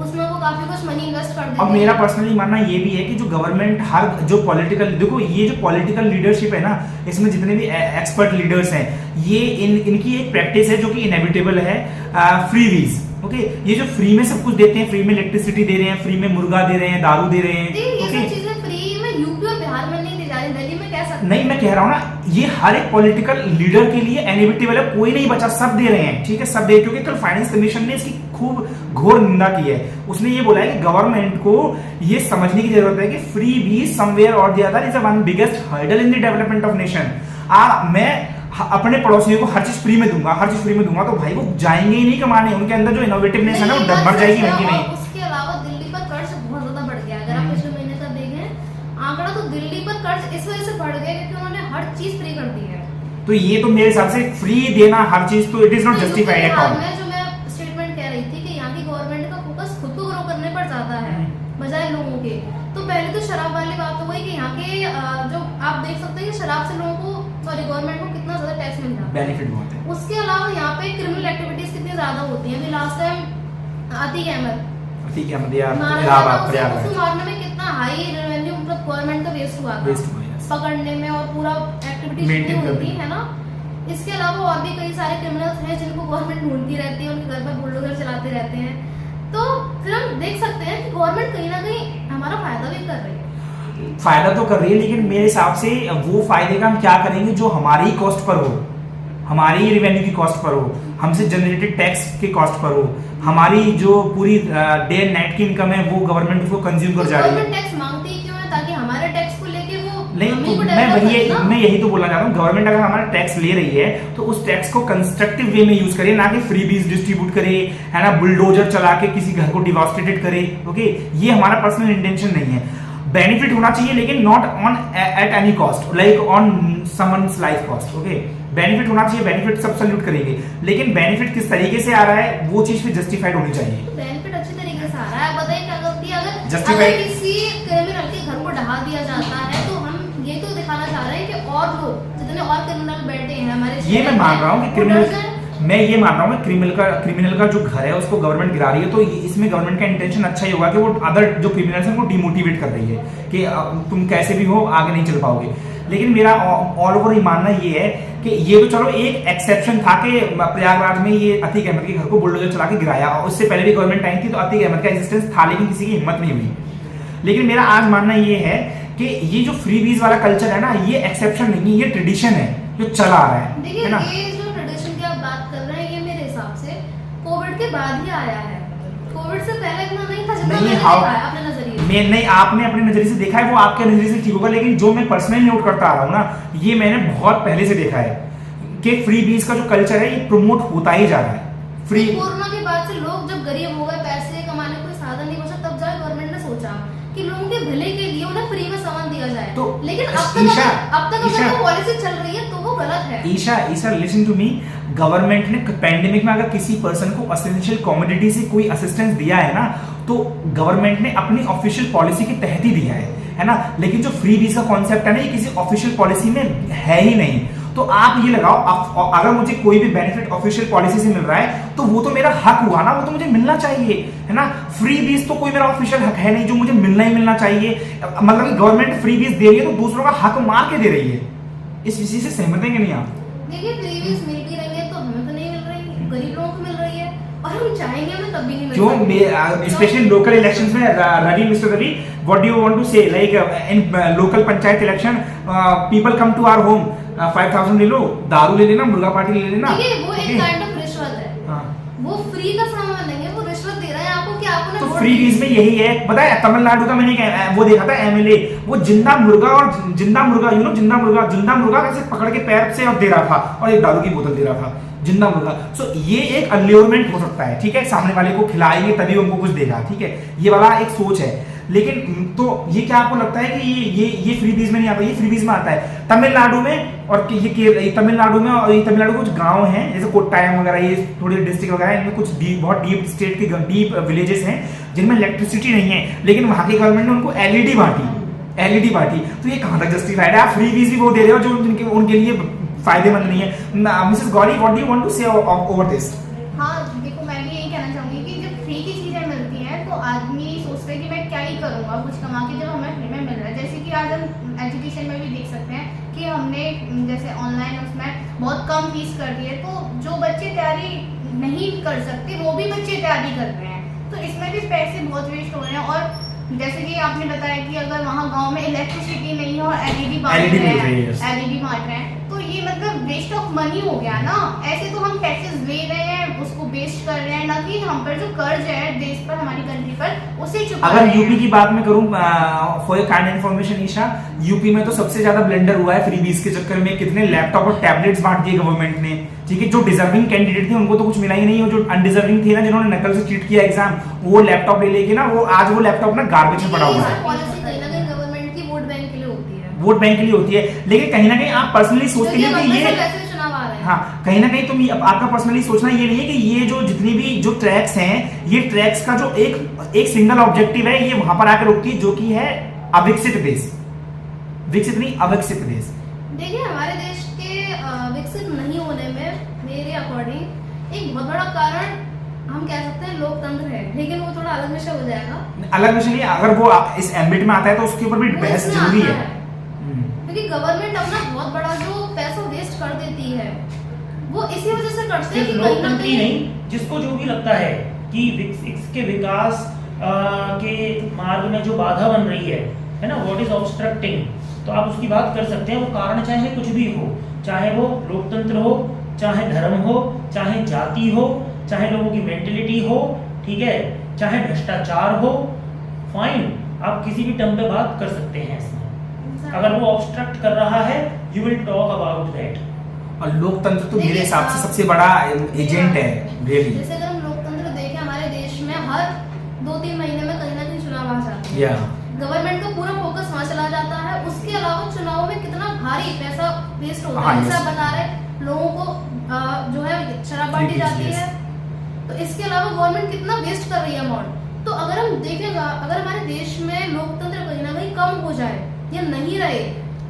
उसमें वो काफी कुछ मनी इन्वेस्ट कर देते हैं। और मेरा पर्सनली मानना ये भी है कि जो गवर्नमेंट हर जो पॉलिटिकल, देखो ये जो पॉलिटिकल लीडरशिप है ना, इसमें जितने भी एक्सपर्ट लीडर्स हैं, ये इनकी एक प्रैक्टिस है जो कि इनएविटेबल है, फ्री वीज। ओके, ये जो फ्री में सब कुछ देते हैं, फ्री में इलेक्ट्रिसिटी दे रहे हैं, फ्री में मुर्गा दे रहे हैं, दारू दे रहे हैं, ये सब चीजें फ्री में यूपी और बिहार में नहीं दी जा रही, दिल्ली में कह सकते नहीं, मैं कह रहा हूँ ना, ये हर एक पॉलिटिकल लीडर के लिए इनएविटेबल है, कोई नहीं बचा, सब दे रहे हैं, ठीक है, सब दे। क्योंकि कल फाइनेंस कमीशन ने इसकी खूब घोर निंदा की है। उसने ये बोला है कि गवर्नमेंट को ये समझने की जरूरत है कि फ्री भी समवेयर और the other is one biggest hurdle in the development of nation. मैं अपने पड़ोसियों को हर चीज फ्री में दूंगा, हर चीज फ्री में दूंगा, तो भाई वो जाएंगे ही नहीं कमाने, उनके अंदर जो इनोवेटिवनेस है ना वो मर जाएगी वहीं की नहीं। उसके अलावा दिल्ली पर कर्ज बहुत ज्यादा बढ़ गया। अगर आप पिछले महीने का देखें आंकड़ा, तो दिल्ली पर कर्ज इस वजह से बढ़ गया क्योंकि उन्होंने हर चीज फ्री कर दी है। तो ये तो मेरे हिसाब से फ्री देना हर चीज, तो it is not justified at all. जो मैं स्टेटमेंट कह रही थी कि यहाँ की गवर्नमेंट का फोकस खुद को ग्रो करने पर ज्यादा है बजाय लोगों के। तो पहले तो शराब वाली बात हो गई कि यहाँ के जो आप देख सकते हैं कि शराब से लोगों को, सॉरी, गवर्नमेंट को कितना ज्यादा टैक्स मिल जाता है, बेनिफिट बहुत है। उसके अलावा यहाँ पे क्रिमिनल एक्टिविटीज कितनी ज्यादा होती हैं। अभी लास्ट टाइम आतिक अहमद ठीक है, मतलब मारा इलाहाबाद, था, प्रयागराज उसको मारने में कितना हाई रेवेन्यू मतलब गवर्नमेंट का वेस्ट हुआ था, पकड़ने में और पूरा एक्टिविटी Maintain होती करने है ना। इसके अलावा और भी कई सारे क्रिमिनल्स हैं जिनको गवर्नमेंट ढूंढती रहती है, उनके घर पर बुलडोजर चलाते रहते हैं। तो फिर हम देख सकते हैं कि गवर्नमेंट कहीं ना कहीं हमारा फायदा भी कर रही है। फायदा तो कर रही है, लेकिन मेरे हिसाब से वो फायदे का हम क्या करेंगे जो हमारी कॉस्ट पर हो, हमारी रेवेन्यू की कॉस्ट पर हो, हमसे जनरेटेड टैक्स के कॉस्ट पर हो, हमारी जो पूरी डे एंड नाइट की इनकम है वो गवर्नमेंट उसको कंज्यूम कर जा रही है। गवर्नमेंट टैक्स मांगती ही क्यों है? ताकि हमारे टैक्स को लेके वो नहीं, हमें को तो develop मैं यही तो बोलना चाहता हूँ, गवर्नमेंट अगर हमारा टैक्स ले रही है तो उस टैक्स को कंस्ट्रक्टिव वे में यूज करे, ना कि फ्रीबीज डिस्ट्रीब्यूट करे, है ना, बुलडोजर चला के किसी घर को डिवास्टेटेड करे। ओके, ये हमारा पर्सनल इंटेंशन नहीं है। बेनिफिट होना चाहिए लेकिन not on at any cost, like on someone's life cost. Okay, benefit होना चाहिए, बेनिफिट सब सैल्यूट करेंगे, लेकिन बेनिफिट किस तरीके से आ रहा है वो चीज भी जस्टिफाइड होनी चाहिए। बेनिफिट अच्छी तरीके से आ रहा है। बताइए क्या गलती है? अगर Justified- किसी क्रिमिनल के घर को ढहा दिया जाता है तो हम ये तो दिखाना चाह रहे हैं कि और लोग जितने और क्रिमिनल बैठे हैं हमारे, ये मैं मान रहा हूँ कि क्रिमिनल का जो घर है उसको गवर्नमेंट गिरा रही है, तो इसमें गवर्नमेंट का इंटेंशन अच्छा ही होगा कि वो अदर जो क्रिमिनल्स हैं उनको डिमोटिवेट कर रही है कि तुम कैसे भी हो आगे नहीं चल पाओगे। लेकिन मेरा ऑल ओवर मानना ये है कि ये तो चलो एक एक्सेप्शन था कि प्रयागराज में ये अतीक अहमद के घर को बुलडोजर चला के गिराया, और उससे पहले भी गवर्नमेंट आई थी तो अतीक अहमद का एग्जिस्टेंस था लेकिन किसी की हिम्मत नहीं हुई। लेकिन मेरा आज मानना ये है कि ये जो फ्रीबीज वाला कल्चर है ना, ये एक्सेप्शन नहीं है, ये ट्रेडिशन है जो चला आ रहा है देखिए ना। ये जो ट्रेडिशन की आप बात कर रहे हैं, ये मेरे हिसाब से कोविड के बाद ही आया है। कोविड से पहले इतना नहीं था जितना नहीं, मैंने how- देखा है अपने नजरिए से। मैं नहीं, आपने अपने नजरिए से देखा है, वो आपके नजरिए से ठीक होगा, लेकिन जो मैं पर्सनली नोट करता आ रहा हूँ ना, ये मैंने बहुत पहले से देखा है कि फ्रीबीज का जो कल्चर है ये प्रमोट होता ही जा रहा है। फ्री कोरोना के बाद से लोग जब गरीब हो गए, पैसे कमाने का कोई साधन नहीं बचा, तब जाके गवर्नमेंट ने सोचा कि लोगों के भले के लिए उन्हें फ्री में सामान दिया जाए। तो लेकिन ईशा, अब तक ईशा, अगर पॉलिसी चल रही है तो वो गलत है। Isha listen to me, government ने पैंडेमिक में अगर किसी पर्सन को एसेंशियल कमोडिटी से कोई असिस्टेंस दिया है ना, तो गवर्नमेंट ने अपनी ऑफिशियल पॉलिसी के तहत ही दिया है ना। लेकिन जो फ्रीबीज का कॉन्सेप्ट है ना, ये किसी ऑफिशियल पॉलिसी में है ही नहीं। तो आप ये लगाओ, अगर मुझे कोई भी बेनिफिट ऑफिशियल पॉलिसी से मिल रहा है तो वो तो मेरा हक हुआ ना, वो तो मुझे मिलना चाहिए, है ना। फ्री बीज तो कोई मेरा ऑफिशियल हक है नहीं जो मुझे मिलना ही मिलना चाहिए। मतलब कि गवर्नमेंट फ्री बीज दे रही है तो दूसरों का हक मार के दे रही है। इस विषय से सहमत हैं कि नहीं आप? देखिए फ्रीबीज मिलती रहेंगे तो हमें तो नहीं मिल रही, गरीब लोगों को मिल रही है, और हम चाहेंगे हमें तब भी नहीं मिल जो रही। स्पेशली लोकल इलेक्शंस में Ravi, mister Ravi, what do you want to say, like in local panchayat election people come to our home, 5000 ले लो, दारू ले लेना, मुर्गा पार्टी ले लेना। देखिए वो एक Okay? काइंड ऑफ रिश्वत है। हाँ। वो फ्री का सामान नहीं है, वो रिश्वत दे रहे हैं आपको कि आपने तो वोट फ्री बीज में यही है, पता है तमिलनाडु का मैंने वो देखा था एमएलए, वो जिंदा मुर्गा और जिंदा मुर्गा कैसे पकड़ के पैर से और दे रहा था, और एक दारू की बोतल दे रहा था, जिंदा मुर्गा। सो ये एक अल्योरमेंट हो सकता है, ठीक है, सामने वाले को खिलाएंगे तभी उनको कुछ देगा, ठीक है, ये वाला एक सोच है। लेकिन तो ये क्या आपको लगता है कि ये फ्रीबीज में नहीं आता? ये फ्रीबीज में आता है तमिलनाडु में, और ये तमिलनाडु में, और ये तमिलनाडु कुछ गांव हैं जैसे कोट्टायम वगैरह, ये थोड़े डिस्ट्रिक्ट वगैरह, इनमें कुछ बहुत डीप स्टेट के डीप विलेजेस हैं जिनमें इलेक्ट्रिसिटी नहीं है, लेकिन वहां की गवर्नमेंट ने उनको एलईडी बांटी। तो ये कहां तक जस्टिफाइड है? आप फ्रीबीज भी वो दे रहे हो जो उनके लिए फायदेमंद नहीं है। Mrs Gauri, what do you want to say over this? हाँ देखो, मैं भी यही कहना चाहूंगी कि जब फ्री की चीजें मिलती हैं तो आदमी सोचता है कि मैं क्या ही करूंगा कुछ कमा के, जब हमें फ्री में मिल रहा है। जैसे कि आज हम एजुकेशन में भी देख सकते हैं कि हमने जैसे ऑनलाइन उसमें बहुत कम फीस कर दी है, तो जो बच्चे तैयारी नहीं कर सकते वो भी बच्चे तैयारी कर रहे हैं, तो इसमें भी पैसे बहुत वेस्ट हो रहे हैं। और जैसे कि आपने बताया कि अगर वहाँ गांव में इलेक्ट्रिसिटी नहीं है और एलईडी बांट रहे हैं, तो ये मतलब वेस्ट ऑफ मनी हो गया ना। ऐसे तो हम टैक्सेस ले रहे हैं, उसको वेस्ट कर रहे हैं, ना कि हम पर जो कर्ज है देश पर, हमारी कंट्री पर, उसे चुका रहे अगर हैं। यूपी की बात में करूं, for your kind information Isha, UP में तो सबसे ज्यादा ब्लेंडर हुआ है फ्रीबीज के चक्कर में। कितने लैपटॉप और टैबलेट्स बांट दिए गवर्नमेंट ने, ठीक है। जो डिजर्विंग कैंडिडेट थे उनको तो कुछ मिला ही नहीं, और जो अनडिजर्विंग थे ना, जिन्होंने नकल से चीट किया एग्जाम, वो लैपटॉप ले लेके ना, वो आज वो लैपटॉप ना गार्बेज में पड़ा हुआ है। पॉलिसी कहीं ना कहीं गवर्नमेंट की वोट बैंक के लिए होती है। वोट बैंक के लिए होती है, लेकिन कहीं ना कहीं आप पर्सनली सोचते क्योंकि हैं कि हम ये, में से वैसे चुनाव आ रहे हैं। हाँ, कहीं ना कहीं तुम आपका पर्सनली सोचना ये नहीं है कि ये जो जितनी भी जो ट्रैक्स हैं, ये ट्रैक्स का जो एक सिंगल ऑब्जेक्टिव है, ये वहां पर आकर रुकती है, जो कि है अविकसित देश, विकसित नहीं अविकसित देश। देखिए हमारे देश के विकसित नहीं होने में मेरे अकॉर्डिंग एक बहुत बड़ा कारण हम कह सकते हैं लोकतंत्र है, लेकिन वो थोड़ा अलग विषय हो जाएगा। अलग विषय नहीं, अगर वो इस एम्बिट में आता है तो उसके ऊपर भी वो बहस इसमें जरूरी आता है। क्योंकि गवर्नमेंट अपना बहुत बड़ा जो पैसा वेस्ट कर देती है, वो इसी वजह से करते हैं सिर्फ कि कहीं ना लोकतंत्र ही कहीं नहीं, जिसको जो भी लगता है कि इसके विकास के मार्ग में जो बाधा बन रही है ना, व्हाट इज ऑब्स्ट्रक्टिंग, तो आप उसकी बात कर सकते हैं। वो कारण चाहे कुछ भी हो, चाहे वो लोकतंत्र हो, चाहे धर्म हो, चाहे जाति हो, चाहे लोगों की मेंटेलिटी हो, ठीक है, चाहे भ्रष्टाचार हो, फाइन, आप किसी भी टर्म पे बात कर सकते हैं इसमें। अगर वो ऑब्स्ट्रक्ट कर रहा है, you will talk about that. और लोकतंत्र तो मेरे हिसाब से सबसे बड़ा एजेंट है, रियली। जैसे अगर हम लोकतंत्र देखें, हमारे देश में हर 2-3 महीने में कहीं ना कहीं चुनाव आ जाते हैं। गवर्नमेंट का पूरा फोकस वहाँ चला जाता है। उसके अलावा चुनाव में कितना भारी पैसा वेस्ट होता है, जैसे आप बता रहे लोगों को जो है शराब बांटी जाती है, तो इसके अलावा गवर्नमेंट कितना वेस्ट कर रही है अमाउंट। तो अगर हम देखेगा, अगर हमारे देश में लोकतंत्र कहीं ना कहीं कम हो जाए या नहीं रहे,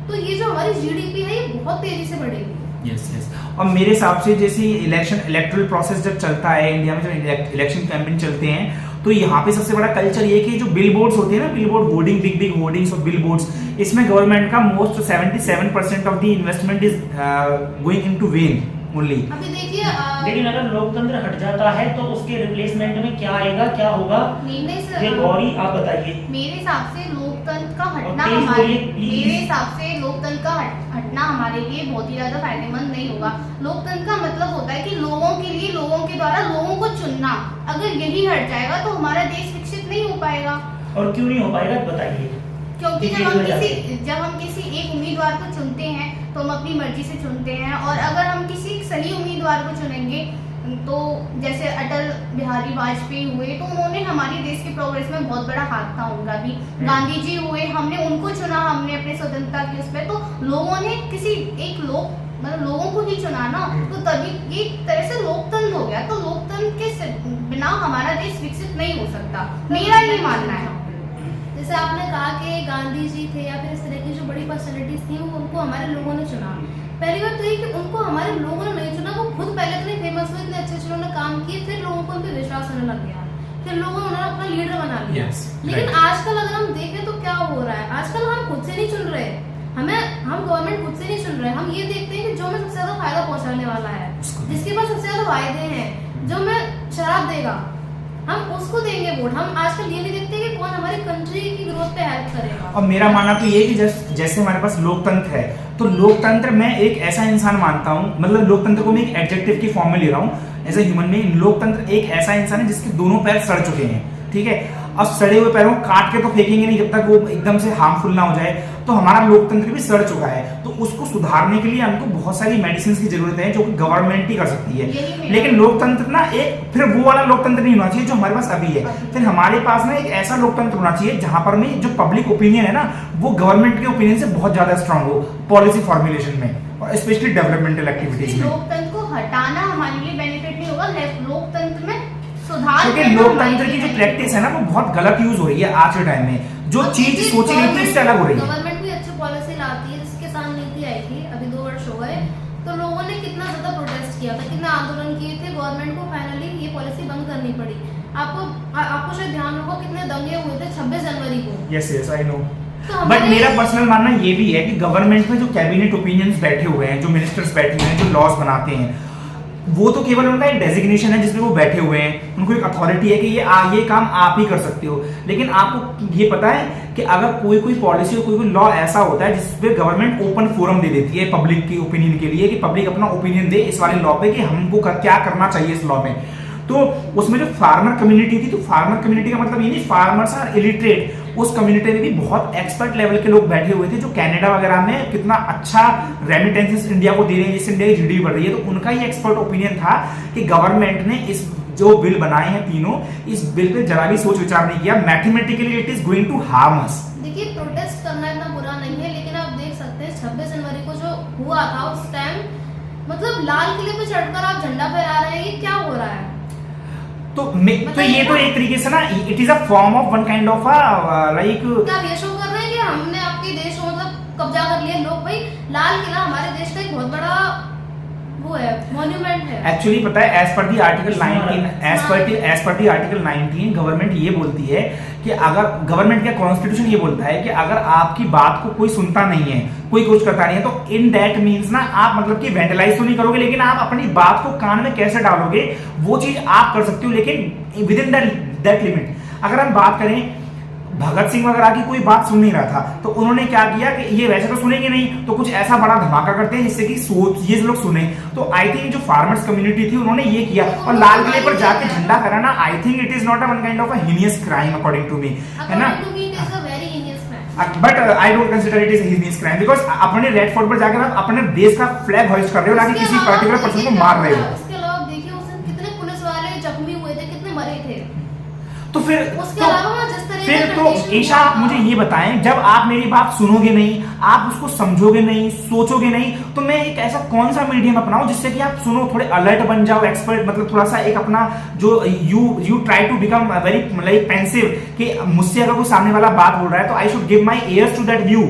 तो ये जो हमारी जीडीपी है ये बहुत तेजी से बढ़ेगी। यस। और मेरे हिसाब से जैसे इलेक्टोरल प्रोसेस जब चलता है इंडिया में, जब इलेक्शन कैंपेन चलते हैं, तो यहाँ पे सबसे बड़ा कल्चर ये कि जो बिल बोर्ड्स होते हैं ना, bill board hoarding, big hoardings और बिल बोर्ड्स, इसमें गवर्नमेंट का most 77% of the investment is going into when, only. अभी देखिए लेकिन अगर लोकतंत्र हट जाता है तो उसके रिप्लेसमेंट में क्या आएगा, क्या होगा, निर्णय से ये गौरी आप बताइए। मेरे हिसाब से लोकतंत्र का हटना please हमारे बोलिए, please। मेरे हिसाब से लोकतंत्र का हटना हमारे लिए बहुत ही ज्यादा फायदेमंद नहीं होगा। लोकतंत्र का मतलब होता है कि लोगों के लिए, लोगों के द्वारा लोगों को चुनना। अगर यही हट जाएगा तो हमारा देश विकसित नहीं हो पाएगा। और क्यों नहीं हो पाएगा बताइए। क्योंकि देखिए, जब हम किसी एक उम्मीदवार को चुनते हैं तो हम अपनी मर्जी से चुनते हैं, और अगर हम किसी सही उम्मीदवार को चुनेंगे तो जैसे अटल बिहारी वाजपेयी हुए, तो उन्होंने हमारे देश के प्रोग्रेस में बहुत बड़ा हाथ था उनका भी। गांधी जी हुए, हमने उनको चुना, हमने अपने स्वतंत्रता की उसमें, तो लोगों ने किसी एक मतलब लोगों को ही चुना ना, तो तभी एक तरह से लोकतंत्र हो गया। तो लोकतंत्र के बिना हमारा देश विकसित नहीं हो सकता, मेरा ये मानना है। जैसे आपने कहा कि गांधी जी थे या फिर इस तरह की जो बड़ी पर्सनैलिटीज थी वो उनको हमारे लोगों ने चुना। पहली बात तो ये कि उनको हमारे लोगों ने नहीं चुना, वो खुद पहले इतने फेमस हुए, इतने अच्छे उन्होंने काम किए, फिर लोगों को उन पर विश्वास होने लग गया, फिर लोगों ने उन्हें अपना लीडर बना लिया। Yes, लेकिन right. आजकल अगर हम देखें तो क्या हो रहा है, आजकल हम खुद से नहीं चुन रहे, हम गवर्नमेंट खुद से नहीं चुन रहे, हम ये देखते हैं कि जो हमें सबसे ज्यादा फायदा पहुंचाने वाला है, जिसके पास सबसे ज्यादा फायदे हैं, जो हमें शराब देगा, हम उसको देंगे वोट। हम आजकल ये नहीं देखते कि कौन हमारी कंट्री की ग्रोथ पे हेल्प करेगा। और मेरा मानना तो ये है कि जैसे हमारे पास लोकतंत्र है, तो लोकतंत्र में एक ऐसा इंसान मानता हूँ, मतलब लोकतंत्र को मैं एक एडजेक्टिव की फॉर्म में ले रहा हूँ एज ए ह्यूमन बीइंग। लोकतंत्र एक ऐसा इंसान है जिसके दोनों पैर सड़ चुके हैं, ठीक है। अब सड़े हुए पैरों को काट के तो फेंकेंगे नहीं जब तक वो एकदम से हार्मफुल ना हो जाए। तो हमारा लोकतंत्र भी सड़ चुका है, तो उसको सुधारने के लिए हमको बहुत सारी मेडिसिन की जरूरत है जो कि गवर्नमेंट ही कर सकती है। लेकिन लोकतंत्र ना एक फिर वो वाला लोकतंत्र नहीं होना चाहिए जो हमारे पास अभी है। फिर हमारे पास ना एक ऐसा लोकतंत्र होना चाहिए जहां पर में जो पब्लिक ओपिनियन है ना, वो गवर्नमेंट के ओपिनियन से बहुत ज्यादा स्ट्रांग हो पॉलिसी फॉर्मुलेशन में, और स्पेशली डेवलपमेंट एक्टिविटीज में। लोकतंत्र को हटाना हमारे लिए बेनिफिट नहीं होगा, लोकतंत्र में सुधार। क्योंकि लोकतंत्र की जो प्रैक्टिस है ना वो बहुत गलत यूज हो रही है आज के टाइम में। जो चीज सोची गई थी उससे अलग हो रही है। गवर्नमेंट भी अच्छी पॉलिसी लाती है, जिसके किसान नीति आई थी अभी 2 वर्ष हो गए, तो लोगों ने कितना ज्यादा प्रोटेस्ट किया था, कितना आंदोलन किए थे, गवर्नमेंट को फाइनली ये पॉलिसी बंद करनी पड़ी। आपको शायद ध्यान होगा कितने दंगे हुए थे 26 जनवरी को। Yes I know. तो बट मेरा पर्सनल मानना ये भी है कि गवर्नमेंट में जो कैबिनेट ओपिनियंस बैठे हुए हैं, जो मिनिस्टर्स बैठे हुए हैं, जो लॉज बनाते हैं, वो तो केवल उनका एक डेजिग्नेशन है जिसमें वो बैठे हुए हैं, उनको एक अथॉरिटी है कि ये काम आप ही कर सकते हो। लेकिन आपको ये पता है कि अगर कोई पॉलिसी और कोई लॉ ऐसा होता है जिसपे गवर्नमेंट ओपन फोरम दे देती है पब्लिक की ओपिनियन के लिए, कि पब्लिक अपना ओपिनियन दे इस वाले लॉ पे कि हमको क्या करना चाहिए इस लॉ में, तो उसमें जो फार्मर कम्युनिटी थी, तो फार्मर कम्युनिटी का मतलब ये नहीं फार्मर्स आर इलिटरेट, उस कम्युनिटी में भी बहुत एक्सपर्ट लेवल के लोग बैठे हुए थे जो कनाडा वगैरह में कितना अच्छा रेमिटेंसेस इंडिया को दे रहे हैं, जिससे इंडिया की जीडीपी बढ़ रही है। तो उनका ही एक्सपर्ट ओपिनियन था कि गवर्नमेंट ने इस जो बिल बनाए हैं तीनों, इस बिल पे जरा भी सोच विचार नहीं किया, mathematically it is going to harm us. देखिए प्रोटेस्ट करना इतना बुरा नहीं है, लेकिन आप देख सकते हैं 26 जनवरी को जो हुआ था उस टाइम, मतलब लाल किले पे चढ़कर आप झंडा फहरा रहे हैं, ये क्या हो रहा है? तो ये तो एक तरीके से ना it is a form of one kind of like, क्या आप ये शो कर रहे हैं कि हमने आपके देश को मतलब कब्जा कर लिया? लोग भाई लाल किला हमारे देश का एक बहुत बड़ा वो है, मॉन्यूमेंट है। एक्चुअली पता है एज पर दी आर्टिकल 19 गवर्नमेंट ये बोलती है कि अगर गवर्नमेंट का कॉन्स्टिट्यूशन ये बोलता है कि अगर आपकी बात को कोई सुनता नहीं है, कोई कुछ करता नहीं है, तो इन दैट मींस ना आप मतलब कि वेंटलाइज तो नहीं करोगे, लेकिन आप अपनी बात को कान में कैसे डालोगे वो चीज आप कर सकते हो, लेकिन विद इन दैट लिमिट। अगर हम बात करें भगत सिंह वगैरह की कोई बात सुन नहीं रहा था, तो उन्होंने क्या किया कि ये वैसे तो सुनेंगे नहीं, तो कुछ ऐसा बड़ा धमाका करते हैं जिससे कि ये लोग सुने। तो आई थिंक जो फार्मर्स कम्युनिटी थी उन्होंने ये किया, और लाल किले पर जाके झंडा फहराना I think it is not a one kind of a heinous crime according to me, है ना। But I don't consider it is heinous crime, because अपने रेड फोर्ट पर जाकर आप अपने देश का फ्लैग होइस्ट कर रहे हो, ना कि किसी पर्टिकुलर पर्सन को मार रहे हो। उसके अलावा देखिए उस दिन कितने पुलिस वाले जख्मी हुए थे, कितने मरे थे। तो फिर उसके अलावा जिस तरीके फिर तो ईशा आप मुझे ये बताएं, जब आप मेरी बात सुनोगे नहीं, आप उसको समझोगे नहीं, सोचोगे नहीं, तो मैं एक ऐसा कौन सा मीडियम अपनाऊं जिससे कि आप सुनो, थोड़े अलर्ट बन जाओ, एक्सपर्ट, मतलब थोड़ा सा एक अपना जो you try to become very like pensive, कि मुझसे अगर कोई सामने वाला बात बोल रहा है तो I should give my ears to that view.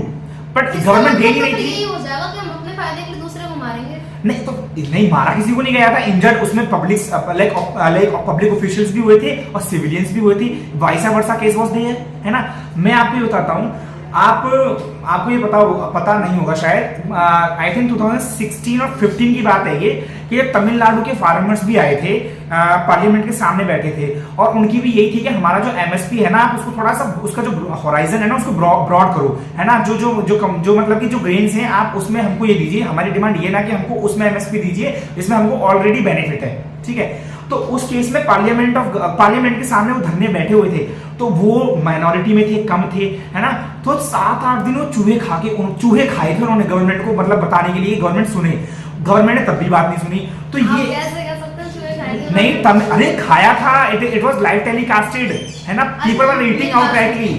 But government दे नहीं रही थी। यही हो जाएगा कि हम अपने फायदे के लिए दूसरे को मारेंगे। नहीं तो नहीं मारा, किसी को नहीं गया था, इंजर्ड उसमें पब्लिक लाइक पब्लिक ऑफिशियल्स भी हुए थे और सिविलियंस भी हुए थे, vice versa case was there, है ना। मैं आपको ये बताता हूँ, आपको ये पता नहीं होगा शायद, आई थिंक 2016 और 15 की बात है ये, कि जब तमिलनाडु के फार्मर्स भी आए थे, पार्लियामेंट के सामने बैठे थे, और उनकी भी यही थी कि हमारा जो एमएसपी है ना, आप उसको थोड़ा सा, उसका जो होराइजन है ना, उसको ब्रॉड करो, है ना, जो मतलब कि जो ग्रेन्स हैं आप उसमें हमको ये दीजिए। हमारी डिमांड ये ना कि हमको उसमें एमएसपी दीजिए जिसमें हमको ऑलरेडी बेनिफिट है, ठीक है। तो उस केस में पार्लियामेंट के सामने वो धरने बैठे हुए थे, तो वो माइनॉरिटी में थे, कम थे, है ना। तो 7-8 दिन वो चूहे खाए थे उन्होंने गवर्नमेंट को, मतलब बताने के लिए गवर्नमेंट सुने, गवर्नमेंट ने तब भी बात नहीं सुनी। तो ये कैसे कह सकते हैं चूहे खाए थे? नहीं, अरे खाया था, इट वाज लाइव टेलीकास्टेड, है ना, people were eating out rightly.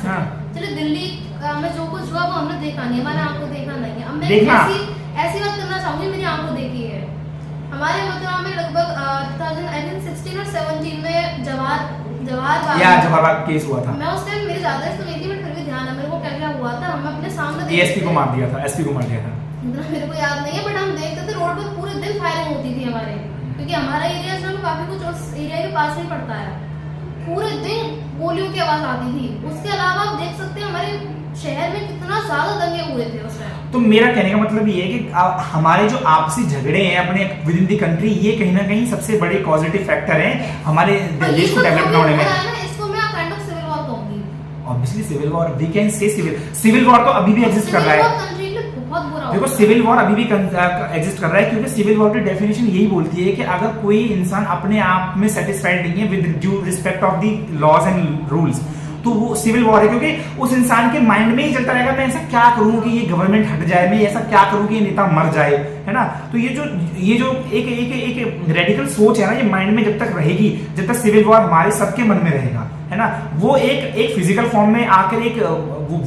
हां चलो, दिल्ली में जो कुछ हुआ वो हमने देखा नहीं, हमारे आंखों देखा नहीं है। अब मैं देखना। ऐसी बात करना चाहूंगी, मेरी आंखों देखी है। हमारे मथुरा में लगभग 2016 और 17 में जवाहरलाल केस हुआ था। मैं उस टाइम मेरी ज्यादा इसको नहीं थी, बट फिर भी ध्यान है मेरे को क्या क्या हुआ था। हम अपने सामने एएसपी को मार दिया था, एसपी को मार दिया था, इतना मेरे को याद नहीं है, बट हम देखते थे रोड पर पूरे दिन फायरिंग होती थी हमारे, क्योंकि हमारा एरिया जो है काफी कुछ उस एरिया के पास ही पड़ता है। पूरे दिन गोलियों की आवाज आती थी। उसके अलावा आप देख सकते हैं हमारे शहर में कितना ज्यादा दंगे हुए थे उस टाइम। तो मेरा कहने का मतलब ये है कि हमारे जो आपसी झगड़े हैं अपने विद इन द कंट्री, ये कहीं ना कहीं सबसे बड़े पॉजिटिव फैक्टर हैं हमारे देश को डेवलप होने में। इसको मैं काइंड ऑफ सिविल वॉर कहूंगी। Obviously civil war, we can say civil war तो अभी भी एग्जिस्ट कर रहा है। बहुत बुरा देखो, सिविल वॉर अभी भी एग्जिस्ट कर रहा है, क्योंकि सिविल वॉर की डेफिनेशन यही बोलती है कि अगर कोई इंसान अपने आप में सेटिस्फाइड नहीं है with due respect of the laws and rules, तो वो सिविल वॉर है। क्योंकि उस इंसान के माइंड में ही चलता रहेगा, मैं ऐसा क्या करूं कि ये गवर्नमेंट हट जाए, मैं ऐसा क्या करूं कि ये नेता मर जाए, है ना। तो ये जो एक रेडिकल सोच है ना, ये माइंड में जब तक रहेगी, जब तक सिविल वॉर हमारे सबके मन में रहेगा, है ना, वो एक फिजिकल फॉर्म में आकर एक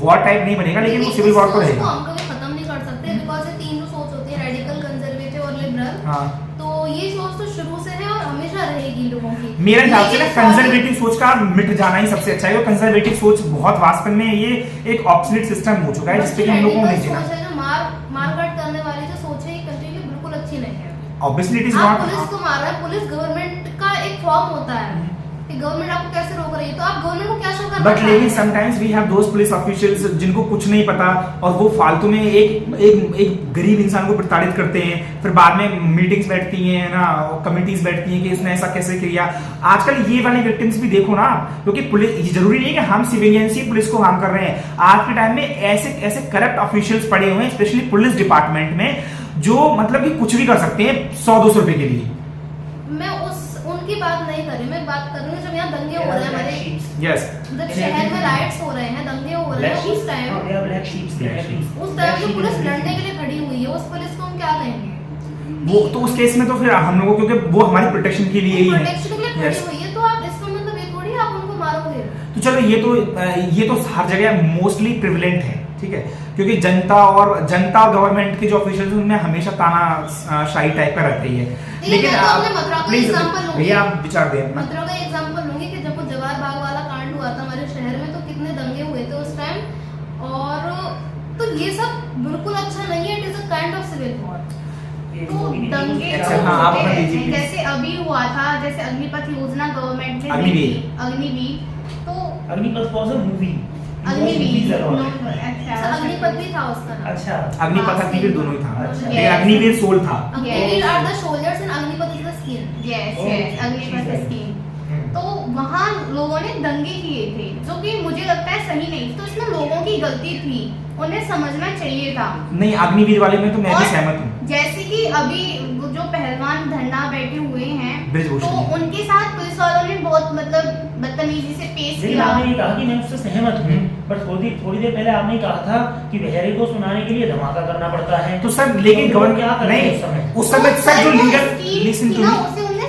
वॉर टाइप नहीं बनेगा, लेकिन वो सिविल वॉर को रहेगा। हम कभी खत्म नहीं कर सकते, बिकॉज़ ये तीन सोच होती है, रेडिकल, कंजर्वेटिव और लिबरल। हाँ, तो ये सोच तो शुरू से है और हमेशा रहेगी लोगों की। मेरा ख्याल से ना कंजर्वेटिव सोच का मिट जाना ही सबसे अच्छा है। कंजर्वेटिव सोच बहुत वास्तव में ये एक ऑब्सोलेट सिस्टम हो चुका है, जिसपे हम लोगों को नहीं जीना। मारकाट करने वाली जो सोच है, ये कंट्री के लिए बिल्कुल अच्छी नहीं है। ऑब्वियसली इट इज आप नॉट। पुलिस को मार रहे हैं, पुलिस गवर्नमेंट का एक फॉर्म होता है कि गवर्नमेंट आपको कैसे रोक रही है, तो आप गवर्नमेंट को क्या शो करना बट लेकिन sometimes we have those police officials जिनको कुछ नहीं पता, और वो फालतू में एक गरीब इंसान को प्रताड़ित करते हैं। फिर बाद में मीटिंग्स बैठती हैं ना, कमिटीज बैठती हैं कि उसने ऐसा कैसे किया। आजकल ये वाले विक्टिम्स भी देखो ना, क्योंकि पुलिस, ये जरूरी नहीं है कि हम सिविलियंस ही पुलिस को हार्म कर रहे हैं। आज के टाइम में ऐसे करप्ट ऑफिशियल्स पड़े हुए हैं, स्पेशली पुलिस डिपार्टमेंट में, जो मतलब कि कुछ भी कर सकते हैं 100-200 रुपए के लिए। मैं उनकी बात नहीं कर रही, मैं बात कर रही हूँ जब यहाँ दंगे हो रहे हैं हमारे, यस, जब शहर में राइट्स हो रहे हैं, दंगे हो रहे हैं, उस टाइम जो पुलिस लड़ने के लिए खड़ी हुई है, उस पुलिस को हम क्या कहेंगे? वो तो उस केस में तो फिर हम लोगों, क्योंकि वो हमारी प्रोटेक्शन के लिए ही है। प्रोटेक्शन के लिए खड़ी हुई है, तो आप इसका मतलब ये थोड़ी आप उनको मारोगे। तो चलो, ये तो हर जगह मोस्टली प्रिविलेंट है, ठीक है, क्योंकि जनता और गवर्नमेंट के जो ऑफिशियल्स उनमें हमेशा ताना शाही टाइप का रहता ही है। लेकिन प्लीज भैया आप विचार दें अपना। मथुरा का एग्जांपल लूंगी कि जब वो जवाहर बाग वाला कांड हुआ था हमारे शहर में, तो कितने दंगे हुए थे उस टाइम। और तो ये सब बिल्कुल अच्छा नहीं है, it is a kind of civil war. तो दंगे अच्छा, हाँ, आप अपना दीजिए, please। जैसे अभी हुआ था, जैसे अग्निपथ योजना गवर्नमेंट ने अग्निवीर, तो अग्निपथ वाज अ मूवी। अच्छा, अग्निपथ भी था उसका नाम। अच्छा, अग्निपथ अग्निवीर दोनों ही था, अच्छा। लेकिन अग्निवीर सोल था। Agniveer are the soldiers and Agnipath is the skin. Yes, Agnipath scheme. तो वहाँ लोगों ने दंगे किए थे, जो कि मुझे लगता है सही नहीं। तो इसमें लोगों की गलती थी, उन्हें समझना चाहिए था। नहीं, अग्निवीर वाले में तो मैं भी सहमत हूँ। जैसे कि अभी वो जो पहलवान धरना बैठे हुए हैं, ब्रिजभूषण, तो उनके साथ पुलिस वालों ने बहुत मतलब बदतमीजी से पेश लेकिन किया। आपने ये कहा कि मैं उससे सहमत हूँ, पर थोड़ी देर पहले आपने कहा था कि बहरे को सुनाने के लिए धमाका करना पड़ता है। तो सर, लेकिन गवर्नमेंट क्या कर रहे हैं नहीं, उस समय सर जो लीगल लिसन टू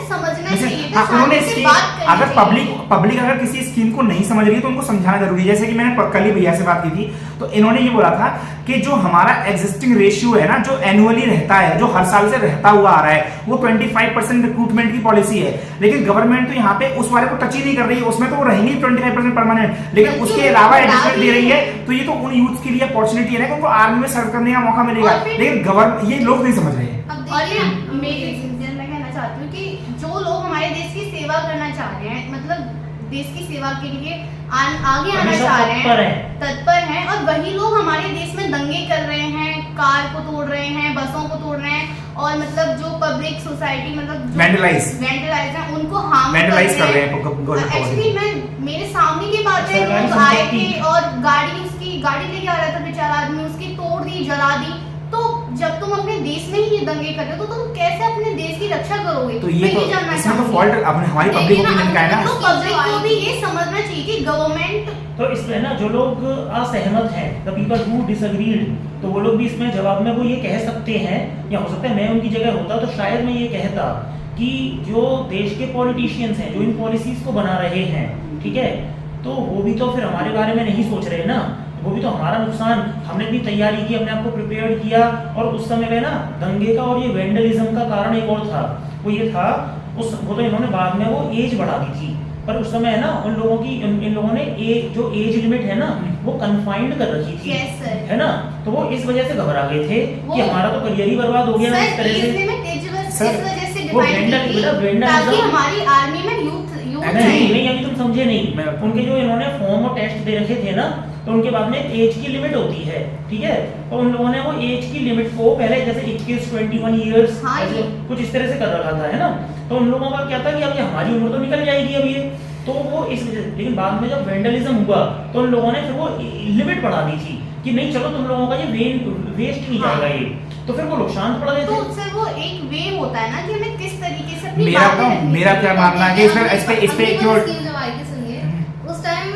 समझना चाहिए था, उन्होंने सामने से बात करनी अगर चाहिए। पब्लिक अगर किसी स्कीम को नहीं समझ रही है तो उनको समझाना जरूरी है। जैसे कि मैंने कल ही भैया से बात की थी, तो इन्होंने ये बोला था कि जो हमारा एग्जिस्टिंग रेशियो है ना, जो एनुअली रहता है, जो हर साल से रहता हुआ आ रहा है, वो 25% रिक्रूटमेंट की पॉलिसी है। लेकिन गवर्नमेंट तो यहाँ पे उस वाले को टच ही नहीं कर रही है, उसमें तो वो रहेंगे 25% परमानेंट, लेकिन उसके अलावा एडजस्टमेंट दे रही है। तो ये तो उन यूथ के लिए अपॉर्चुनिटी है ना कि उनको आर्मी में सर्व करने का मौका मिलेगा, लेकिन गवर्नमेंट, ये लोग नहीं समझ रहे हैं। और ये मैं कहना चाहती हूँ कि जो लोग हमारे देश की सेवा करना चाह रहे हैं, मतलब देश की सेवा के लिए आगे आना हमेशा चाह रहे तत्पर हैं, हैं। तत्पर हैं, और वही लोग हमारे देश में दंगे कर रहे हैं, कार को तोड़ रहे हैं, बसों को तोड़ रहे हैं, और मतलब जो पब्लिक सोसाइटी मतलब Vandalize है उनको हार्म Vandalize कर रहे हैं एक्चुअली मैं मेरे सामने की बात है, सरकारी लोग आए संपत्ति। थे और गाड़ी लेके आ रहा था बेचारा आदमी, उसकी तोड़ दी, जला दी। तो जब तुम अपने देश में ही ये दंगे कर रहे हो तो तुम कैसे अपने देश की रक्षा करोगे? तो ये मैं तो जानना इसमें तो चाहूंगी। फॉल्ट अपने हमारी पब्लिक लेकिन ओपिनियन का है ना। तो पब्लिक को भी ये समझना चाहिए कि गवर्नमेंट तो इसमें ना जो लोग असहमत हैं, द पीपल हु डिसएग्रीड, तो वो लोग भी इसमें जवाब में वो ये कह सकते हैं, या हो सकता है मैं उनकी जगह होता तो शायद मैं ये कहता कि जो देश के पॉलिटिशियंस हैं जो इन पॉलिसीज को बना रहे हैं, ठीक है, तो वो भी तो फिर हमारे बारे में नहीं सोच रहे ना, वो भी तो हमारा नुकसान, हमने भी तैयारी की, हमने आपको प्रिपेयर किया, और उस समय में ना दंगे का और ये वेंडलिज्म का कारण एक और था, वो ये था वो तो इन्होंने बाद में वो एज बढ़ा दी थी, पर उस समय है ना उन लोगों की इन लोगों ने जो एज लिमिट है ना वो कन्फाइंड कर रखी थी, Yes, sir. है ना, तो वो इस वजह से घबरा गए थे कि वो- हमारा तो करियर ही बर्बाद हो गया ना इस सर तरह एज से। लिमिट इस सर, वजह से वो डिफाइन वेंडल- की थी बेटा, वेंडलिज्म- ताकि हमारी आर्मी में यूथ नहीं चाहिए। नहीं अभी तुम समझे नहीं, मैं- उनके जो इन्होंने फॉर्म और टेस्ट दे रखे थे ना, तो उनके बाद में एज की लिमिट होती है, ठीक है, तो उन लोगों ने वो एज की लिमिट को पहले जैसे 21 21 ईयर्स हाँ जी। कुछ इस तरह से कर रखा था, है ना, तो उन लोगों का क्या था कि अब ये हमारी उम्र तो निकल जाएगी अब ये, तो वो इस वजह से, लेकिन बाद में जब वेंडलिज्म हुआ तो उन लोगों ने फिर वो लिमिट बढ़ा दी थी कि नहीं चलो तुम लोगों का ये वेस्ट नहीं हाँ। जाएगा ये, तो फिर वो लोग शांत पड़ गए तो थे। उससे वो एक वे होता है ना कि हमें किस तरीके से अपनी मेरा बातें रखनी मेरा क्या चाहिए। मानना है कि इस पे एक और स्कीम जब आई थी, सुनिए, उस टाइम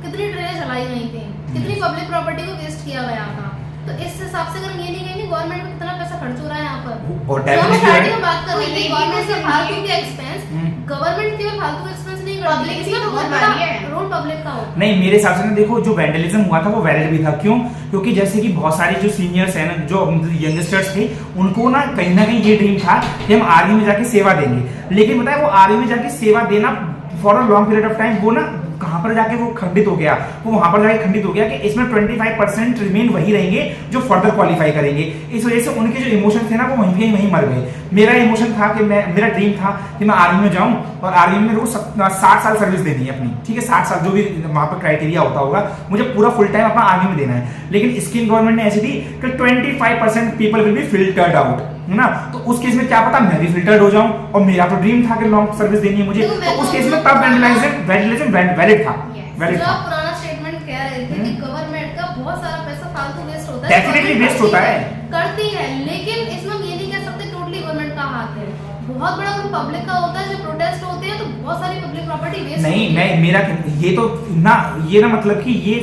कितनी ट्रेनें चलाई गई थी, कितनी पब्लिक प्रॉपर्टी को वेस्ट किया गया था, तो इस हिसाब से अगर ये नहीं कहेंगे गवर्नमेंट को कितना पैसा खर्च हो रहा है यहाँ पर। और तो हम डेफिनेटली स्टार्टिंग में बात कर तो रहे थे ये गवर्नमेंट से भी फालतू के एक्सपेंस, हम्म। गवर्नमेंट केवल फालतू के एक्सपेंस नहीं करती, Public इसमें भी तो बहुत कर रही है। बड़ा रोल पब्लिक का होता है। नहीं, मेरे हिसाब से ना देखो जो वैंडलिज्म हुआ था वो वैलिड भी था, क्यों? क्योंकि जैसे कि बहुत सारे जो सीनियर्स हैं ना, जो यंगस्टर्स थे, उनको ना कहीं ये ड्रीम था कि हम आर्मी में जाके सेवा देंगे, लेकिन बताए वो आर्मी में जाके सेवा देना for a long period of time वो ना कहां पर जाके वो खंडित हो गया, वो वहां पर जाके खंडित हो गया कि इसमें 25% रिमेन वही रहेंगे जो फर्दर क्वालिफाई करेंगे। इस वजह से उनके जो इमोशन थे ना वो वहीं मर गए। मेरा इमोशन था कि मेरा ड्रीम था कि मैं आर्मी में जाऊं और आर्मी में मेरे को 60 साल सर्विस देनी है अपनी, ठीक है, 60 साल जो भी वहां पर क्राइटेरिया होता होगा, मुझे पूरा फुल टाइम अपना आर्मी में देना है। लेकिन स्कीम गवर्नमेंट ने ऐसी दी कि 25% people will be filtered out, है ना, तो उस केस में क्या पता मैं भी फिल्टर्ड हो जाऊं, और मेरा तो ड्रीम था कि लॉन्ग सर्विस देनी है मुझे, देखो, मैं तो उस तो केस में आपको तब बताऊं- वैलिडिज्म वैलिड था, Yes. वैलिड जो था। आप पुराना स्टेटमेंट कह रहे थे कि गवर्नमेंट का बहुत सारा पैसा फालतू वेस्ट होता है, Definitely government waste होता है। करती है, लेकिन इसमें हम ये नहीं कह सकते टोटली गवर्नमेंट का हाथ है, बहुत बड़ा रोल पब्लिक का होता है। जब प्रोटेस्ट होते हैं तो बहुत सारी पब्लिक प्रॉपर्टी वेस्ट नहीं, होती है। मैं मेरा ये तो ना मतलब कि ये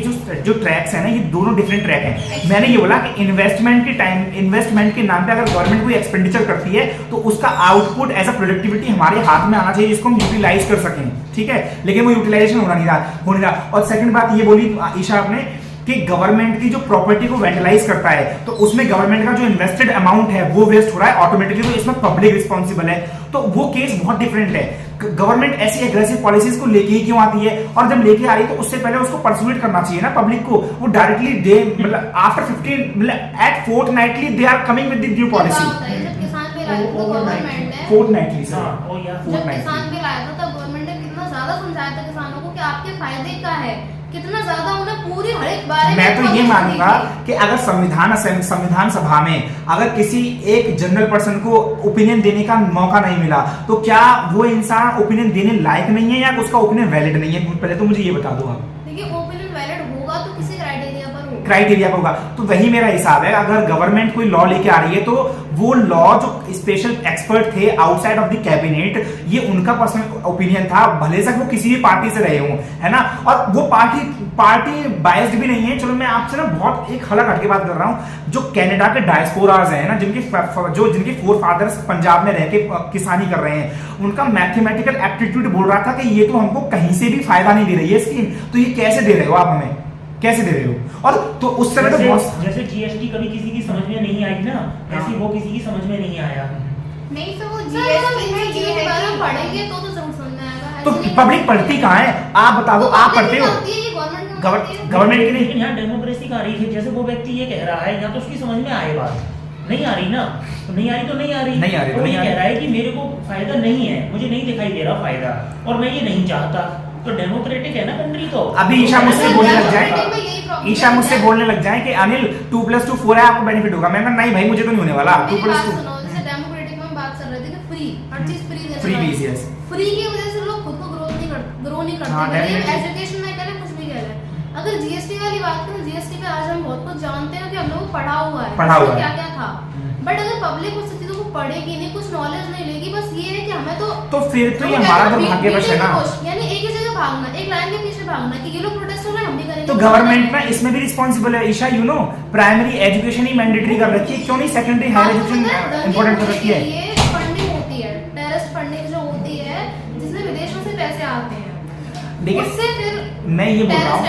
जो ट्रैक्स है ना, ये दोनों डिफरेंट ट्रैक हैं। मैंने ये बोला कि इन्वेस्टमेंट के नाम पे अगर गवर्नमेंट कोई एक्सपेंडिचर करती है तो उसका आउटपुट एज अ प्रोडक्टिविटी हमारे हाथ में आना चाहिए, जिसको हम यूटिलाइज कर सकें, ठीक है, लेकिन वो यूटिलाइजेशन हो नहीं रहा। और सेकंड बात ये बोली ईशा आपने कि गवर्नमेंट की जो प्रॉपर्टी को वेंडलाइज करता है तो उसमें गवर्नमेंट का जो इन्वेस्टेड अमाउंट है वो वेस्ट हो रहा है ऑटोमेटिकली, तो इसमें पब्लिक रिस्पॉन्सिबल है। तो वो केस बहुत डिफरेंट है। गवर्नमेंट ऐसी एग्रेसिव पॉलिसीज को लेके ही क्यों आती है, और जब लेके आ रही है तो उससे पहले उसको परसुएट करना चाहिए ना पब्लिक को। वो डायरेक्टली डे मतलब आफ्टर 15 मतलब at fortnightly they are coming with the new policy. जब किसान बिल आया था तो गवर्नमेंट ने फोर्टनाइटली सर, हाँ, वो या जब किसान बिल आया था तब गवर्नमेंट ने कितना ज्यादा समझाया था किसानों को कि आपके फायदे का है, कितना ज्यादा उन्हें पूरी हर एक बारे मैं तो ये information मानूंगा दी थी। कि अगर संविधान सभा में अगर किसी एक जनरल पर्सन को ओपिनियन देने का मौका नहीं मिला तो क्या वो इंसान ओपिनियन देने लायक नहीं है या उसका ओपिनियन वैलिड नहीं है? पहले तो मुझे ये बता दो आप। देखिए, ओपिनियन वैलिड होगा तो किसी क्राइटेरिया पर होगा। क्राइटेरिया पर होगा, तो वही मेरा हिसाब है। अगर गवर्नमेंट कोई लॉ लेके आ रही है तो वो लॉ जो स्पेशल एक्सपर्ट थे आउटसाइड ऑफ द कैबिनेट, ये उनका पर्सनल ओपिनियन था, भले से वो किसी भी पार्टी से रहे हों, है ना, और वो पार्टी बायस्ड भी नहीं है। चलो मैं आपसे ना बहुत एक हलक हटके बात कर रहा हूँ, जो कनाडा के डायस्पोराज हैं ना, जिनके फोर फादर्स पंजाब में रह के किसानी कर रहे हैं, उनका मैथमेटिकल एप्टीट्यूड बोल रहा था कि ये तो हमको कहीं से भी फायदा नहीं दे रही है स्कीम, तो ये कैसे दे रहे हो आप हमें, कैसे दे रहे हो? और तो उस समय तो बहुत जैसे जीएसटी कभी किसी की समझ में नहीं आई ना, ऐसे वो किसी की समझ में नहीं आया। नहीं तो वो सर, हम जीएसटी इन में चीजों ये के है बारे में कि पढ़ेंगे तो जरूर समझ में आएगा। तो ऐसे नहीं- पब्लिक पढ़ती कहाँ है? आप बता दो, वो आप public पढ़ते की हो? होती है, ये government की गवर- होती है। गवर्नमेंट की नहीं। लेकिन यहाँ डेमोक्रेसी का आ रही है, जैसे वो व्यक्ति ये कह रहा है, या तो उसकी समझ में आए बात, नहीं आ रही ना, तो नहीं आ रही तो नहीं आ रही। नहीं आ रही तो वो नहीं ये आ कह रही। रहा है कि मेरे को फायदा नहीं है, मुझे नहीं दिखाई दे रहा फायदा, और मैं ये नहीं चाहता, तो डेमोक्रेटिक है ना कंट्री तो। अभी ईशा मुझसे बोलने लग जाए, डेमोक्रेटिक में यही problem ईशा है। मुझसे बोलने लग जाए कि अनिल 2+2 4 है, आपको बेनिफिट होगा। मैं कहा नहीं भाई, मुझे तो नहीं होने वाला। मेरी बात 2+2 सुनो, जैसे डेमोक्रेटिक में हम बात कर रहे थे कि फ्री, हर चीज फ्री देना फ्री चाहिए। बीज, यस। फ्री की वजह से लोग खुद को ग्रो नहीं करते। हाँ, definitely। एजुकेशन में करें, कुछ भी करें। अगर जीएसटी वाली बात करें, जीएसटी पे आज हम बहुत कुछ जानते हैं कि हम लोग पढ़ा हुआ है, पढ़ा हुआ है। क्या क्या था। बट अगर पब्लिक उस चीजों को पढ़ेगी नहीं, कुछ नॉलेज नहीं लेगी, बस ये है कि हमें तो फिर तो ये हमारा दुर्भाग्यवश है ना। यानी एक ही जगह भागना, एक लाइन के पीछे भागना कि ये लोग प्रोटेस्ट हो रहे हैं, हम भी करेंगे। तो गवर्नमेंट ना इसमें भी रिस्पॉन्सिबल है Isha, you know. Primary education ही मैंडेटरी कर रखी है, क्यों नहीं सेकेंडरी हायर एजुकेशन इंपॉर्टेंट कर रखी है? ये फंडिंग होती है, टेररिस्ट फंडिंग जो होती है, जिसमें विदेशों से पैसे आते हैं। देखिए, उससे फिर मैं ये बोल रहा हूँ,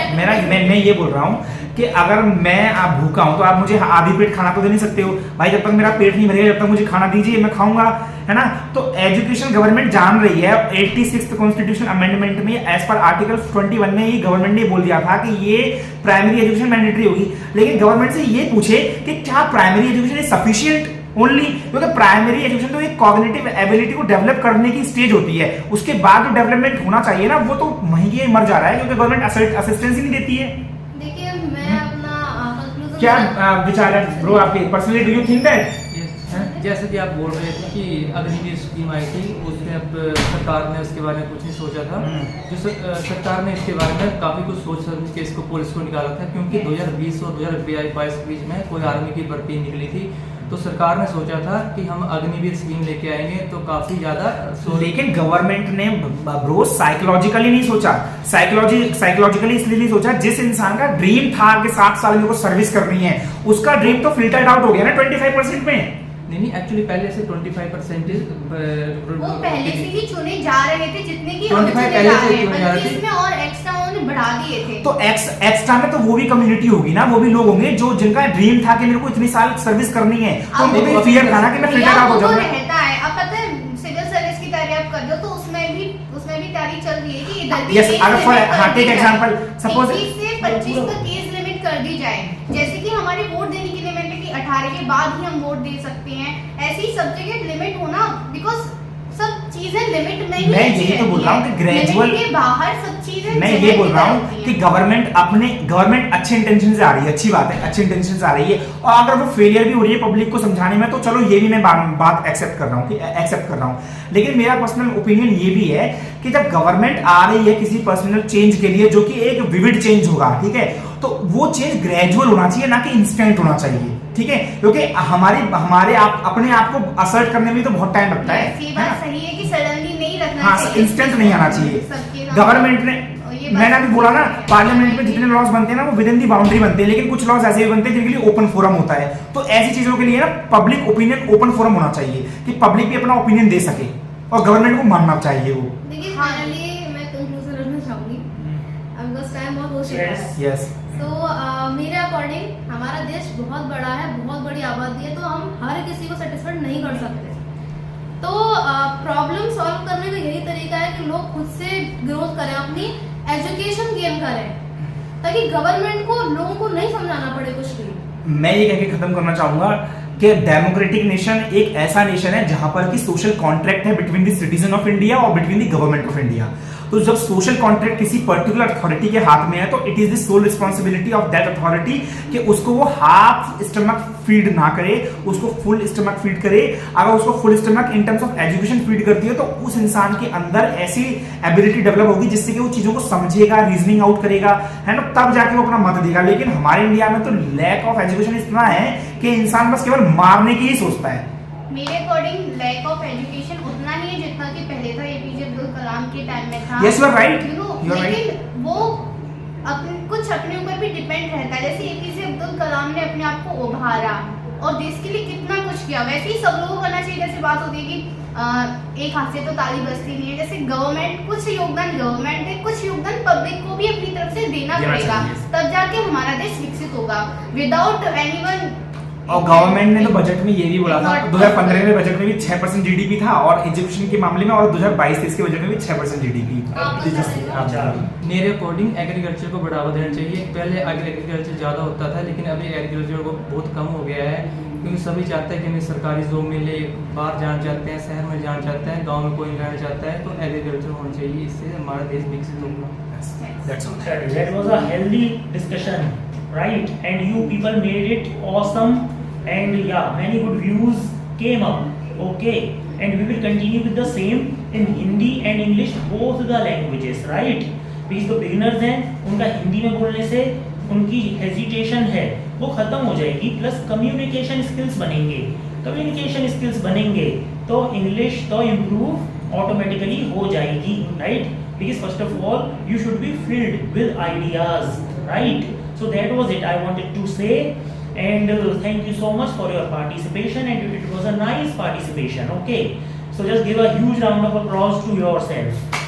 मैं ये बोल रहा हूँ कि अगर मैं आप भूखा हूँ तो आप मुझे आधी पेट खाना तो दे नहीं सकते हो भाई। जब तक मेरा पेट नहीं भरेगा, जब तक मुझे खाना दीजिए, मैं खाऊंगा, है ना। तो एजुकेशन गवर्नमेंट जान रही है। 86th कॉन्स्टिट्यूशन अमेंडमेंट में एज पर आर्टिकल 21 में ही गवर्नमेंट ने बोल दिया था कि ये प्राइमरी एजुकेशन मैंडेटरी होगी। लेकिन गवर्नमेंट से ये पूछे कि क्या primary education is sufficient only, क्योंकि प्राइमरी एजुकेशन तो एक कॉग्निटिव एबिलिटी को डेवलप करने की स्टेज होती है। उसके बाद जो डेवलपमेंट होना चाहिए ना, वो तो महंगे मर जा रहा है, क्योंकि गवर्नमेंट असिस्टेंस ही नहीं देती है। देखिए, मैं अपना conclusion क्या बता- विचार है ब्रो आपके? Personally do you think that? जैसे कि आप बोल रहे थे कि अग्निवीर स्कीम आई थी, उसमें अब सरकार ने उसके बारे में कुछ नहीं सोचा था। जो सरकार ने इसके बारे में काफ़ी कुछ सोच समझ के इसको पुलिस को निकाला था, क्योंकि 2020 और 2022 के बीच में कोई आर्मी की भर्ती निकली थी। तो सरकार ने सोचा था कि हम अग्निवीर स्कीम लेके आएंगे तो काफ़ी ज़्यादा। लेकिन गवर्नमेंट ने ब्रो साइकोलॉजिकली नहीं सोचा। साइकोलॉजिकली इसलिए नहीं सोचा, जिस इंसान का ड्रीम था कि 7 साल में को सर्विस करनी है, उसका ड्रीम तो फिल्टर्ड आउट हो गया ना 25% में। नहीं, एक्चुअली पहले से 25% वो पहले से ही चुने जा रहे थे, जितने की 25 चुने पहले जा से रहे हैं, चुने जा रहे बल्कि थे। इसमें और एक्स्ट्रा उन्होंने बढ़ा दिए थे। तो एक्स्ट्रा में तो वो भी कम्युनिटी होगी ना, वो भी लोग होंगे जो जिनका ड्रीम था कि मेरे को इतनी साल सर्विस करनी है, तो अब उनको भी वो फियर था ना कि मैं भैया, फिल्टर आउट हो वो तो जाऊंगा। रहता है। अब पता है, सिविल सर्विस की तैयारी आप कर रहे हो तो उसमें भी तैयारी चल रही है कि इधर भी Yes, age अगर for- limit कर हाँ, दी take जाए। example, suppose- 21 से 25 तक एज लिमिट कर दी जाए। जैसे कि हमारे वोट देने की लिमिट है कि 18 के बाद ही हम वोट दे सकते हैं, ऐसे ही सब जगह लिमिट होना, बिकॉज सब चीजें लिमिट में ही मैं अच्छी यही तो रहती बोल रहा हूँ है। कि gradual- लिमिट के बाहर सब चीजें मैं जहर ये की बोल रहा तरह हूँ होती कि हैं। गवर्नमेंट अच्छे इंटेंशन से आ रही है, अच्छी बात है, अच्छे इंटेंशन से आ रही है। और अगर वो फेलियर भी हो रही है पब्लिक को समझाने में, तो चलो ये भी मैं बात एक्सेप्ट कर रहा हूँ। लेकिन मेरा पर्सनल ओपिनियन ये भी है कि जब गवर्नमेंट आ रही है किसी पर्सनल चेंज के लिए, जो कि एक विविड चेंज होगा, ठीक है, तो वो चेंज ग्रेजुअल होना चाहिए, ना कि इंस्टेंट होना चाहिए, ठीक है। क्योंकि हमारे अपने आप को असर्ट करने में तो बहुत टाइम लगता है, ये है ना? बात सही है कि सडनली नहीं रखना हाँ, चाहिए, इंस्टेंट नहीं आना चाहिए। सबके साथ। गवर्नमेंट ने, ये बात मैंने अभी बोला ना, सही है। पार्लियामेंट में जितने लॉज बनते हैं ना, वो विद इन दी बाउंड्री बनते हैं, लेकिन कुछ लॉज ऐसे भी बनते हैं जिनके लिए ओपन फोरम होता है। तो ऐसी चीजों के लिए ना पब्लिक ओपिनियन ओपन फोरम होना चाहिए कि पब्लिक भी अपना ओपिनियन दे सके, और गवर्नमेंट को मानना चाहिए वो। देखिए, हाँ। फाइनली मैं कंक्लूजन रखना चाहूंगी, अब बस टाइम बहुत हो चुका है। यस, तो मेरे अकॉर्डिंग हमारा देश बहुत बड़ा है, बहुत बड़ी आबादी है, तो हम हर किसी को सेटिस्फाइड नहीं कर सकते। तो प्रॉब्लम सॉल्व करने का यही तरीका है कि लोग खुद से ग्रोथ करें, अपनी एजुकेशन गेन करें, ताकि गवर्नमेंट को लोगों को नहीं समझाना पड़े कुछ भी। मैं ये कह के खत्म करना चाहूंगा कि डेमोक्रेटिक नेशन एक ऐसा नेशन है जहां पर कि सोशल कॉन्ट्रैक्ट है between the citizen of India और between the government of India. तो जब सोशल कॉन्ट्रैक्ट किसी पर्टिकुलर अथॉरिटी के हाथ में है, तो it is the sole responsibility of that authority कि उसको वो हाफ स्टमक फीड ना करे, उसको फुल स्टमक फीड करे। अगर उसको full stomach in terms of education feed करती है, तो उस इंसान के अंदर ऐसी एबिलिटी डेवलप होगी जिससे कि वो चीजों को समझेगा, रीजनिंग आउट करेगा, है ना, तब जाके वो अपना मत देगा। लेकिन हमारे इंडिया में तो लैक ऑफ एजुकेशन इतना है कि इंसान बस केवल मारने की ही सोचता है। मेरे अकॉर्डिंग लैक ऑफ एजुकेशन उतना ही है जितना कि पहले था, एपीजे अब्दुल कलाम के टाइम में था। Yes, you are right. You know, You are लेकिन वो कुछ अपने ऊपर भी डिपेंड रहता है। जैसे एपीजे अब्दुल कलाम ने अपने आप को उभारा और देश के लिए कितना कुछ किया, वैसे ही सब लोगों को करना चाहिए। जैसे बात होती है कि एक हाथ से तो ताली बजती नहीं है। जैसे गवर्नमेंट, कुछ योगदान गवर्नमेंट है, कुछ योगदान पब्लिक को भी अपनी तरफ से देना पड़ेगा, तब जाके हमारा देश विकसित होगा। Without anyone. और गवर्नमेंट ने तो बजट में ये भी बोला था, Not 2015 में बजट में भी 6% जीडीपी था, और एजुकेशन के मामले में, और 2022-23 के बजट में भी 6% जीडीपी। अच्छा, मेरे अकॉर्डिंग एग्रीकल्चर को बढ़ावा देना चाहिए। पहले एग्रीकल्चर ज़्यादा होता था, लेकिन अभी एग्रीकल्चर को बहुत कम हो गया है। क्योंकि सभी चाहते हैं कि हमें सरकारी जॉब मिले, बाहर जाना चाहते हैं, शहर में जाना चाहते हैं, गांव में कोई नहीं रहना चाहता है, तो एग्रीकल्चर होना चाहिए, इससे हमारा देश विकसित होगा। That's all. That was a healthy discussion, right? And you people made it awesome, and yeah, many good views came up. Okay, and we will continue with the same in Hindi and English, both the languages, right? Because the beginners हैं, उनका हिंदी में बोलने से उनकी hesitation है वो खत्म हो जाएगी, प्लस कम्युनिकेशन स्किल्स बनेंगे। कम्युनिकेशन स्किल्स बनेंगे तो इंग्लिश तो इम्प्रूव ऑटोमेटिकली हो जाएगी, right? Because first of all you should be filled with ideas, right? So that was it I wanted to say, and thank you so much for your participation, and it was a nice participation. Okay, so just give a huge round of applause to yourself.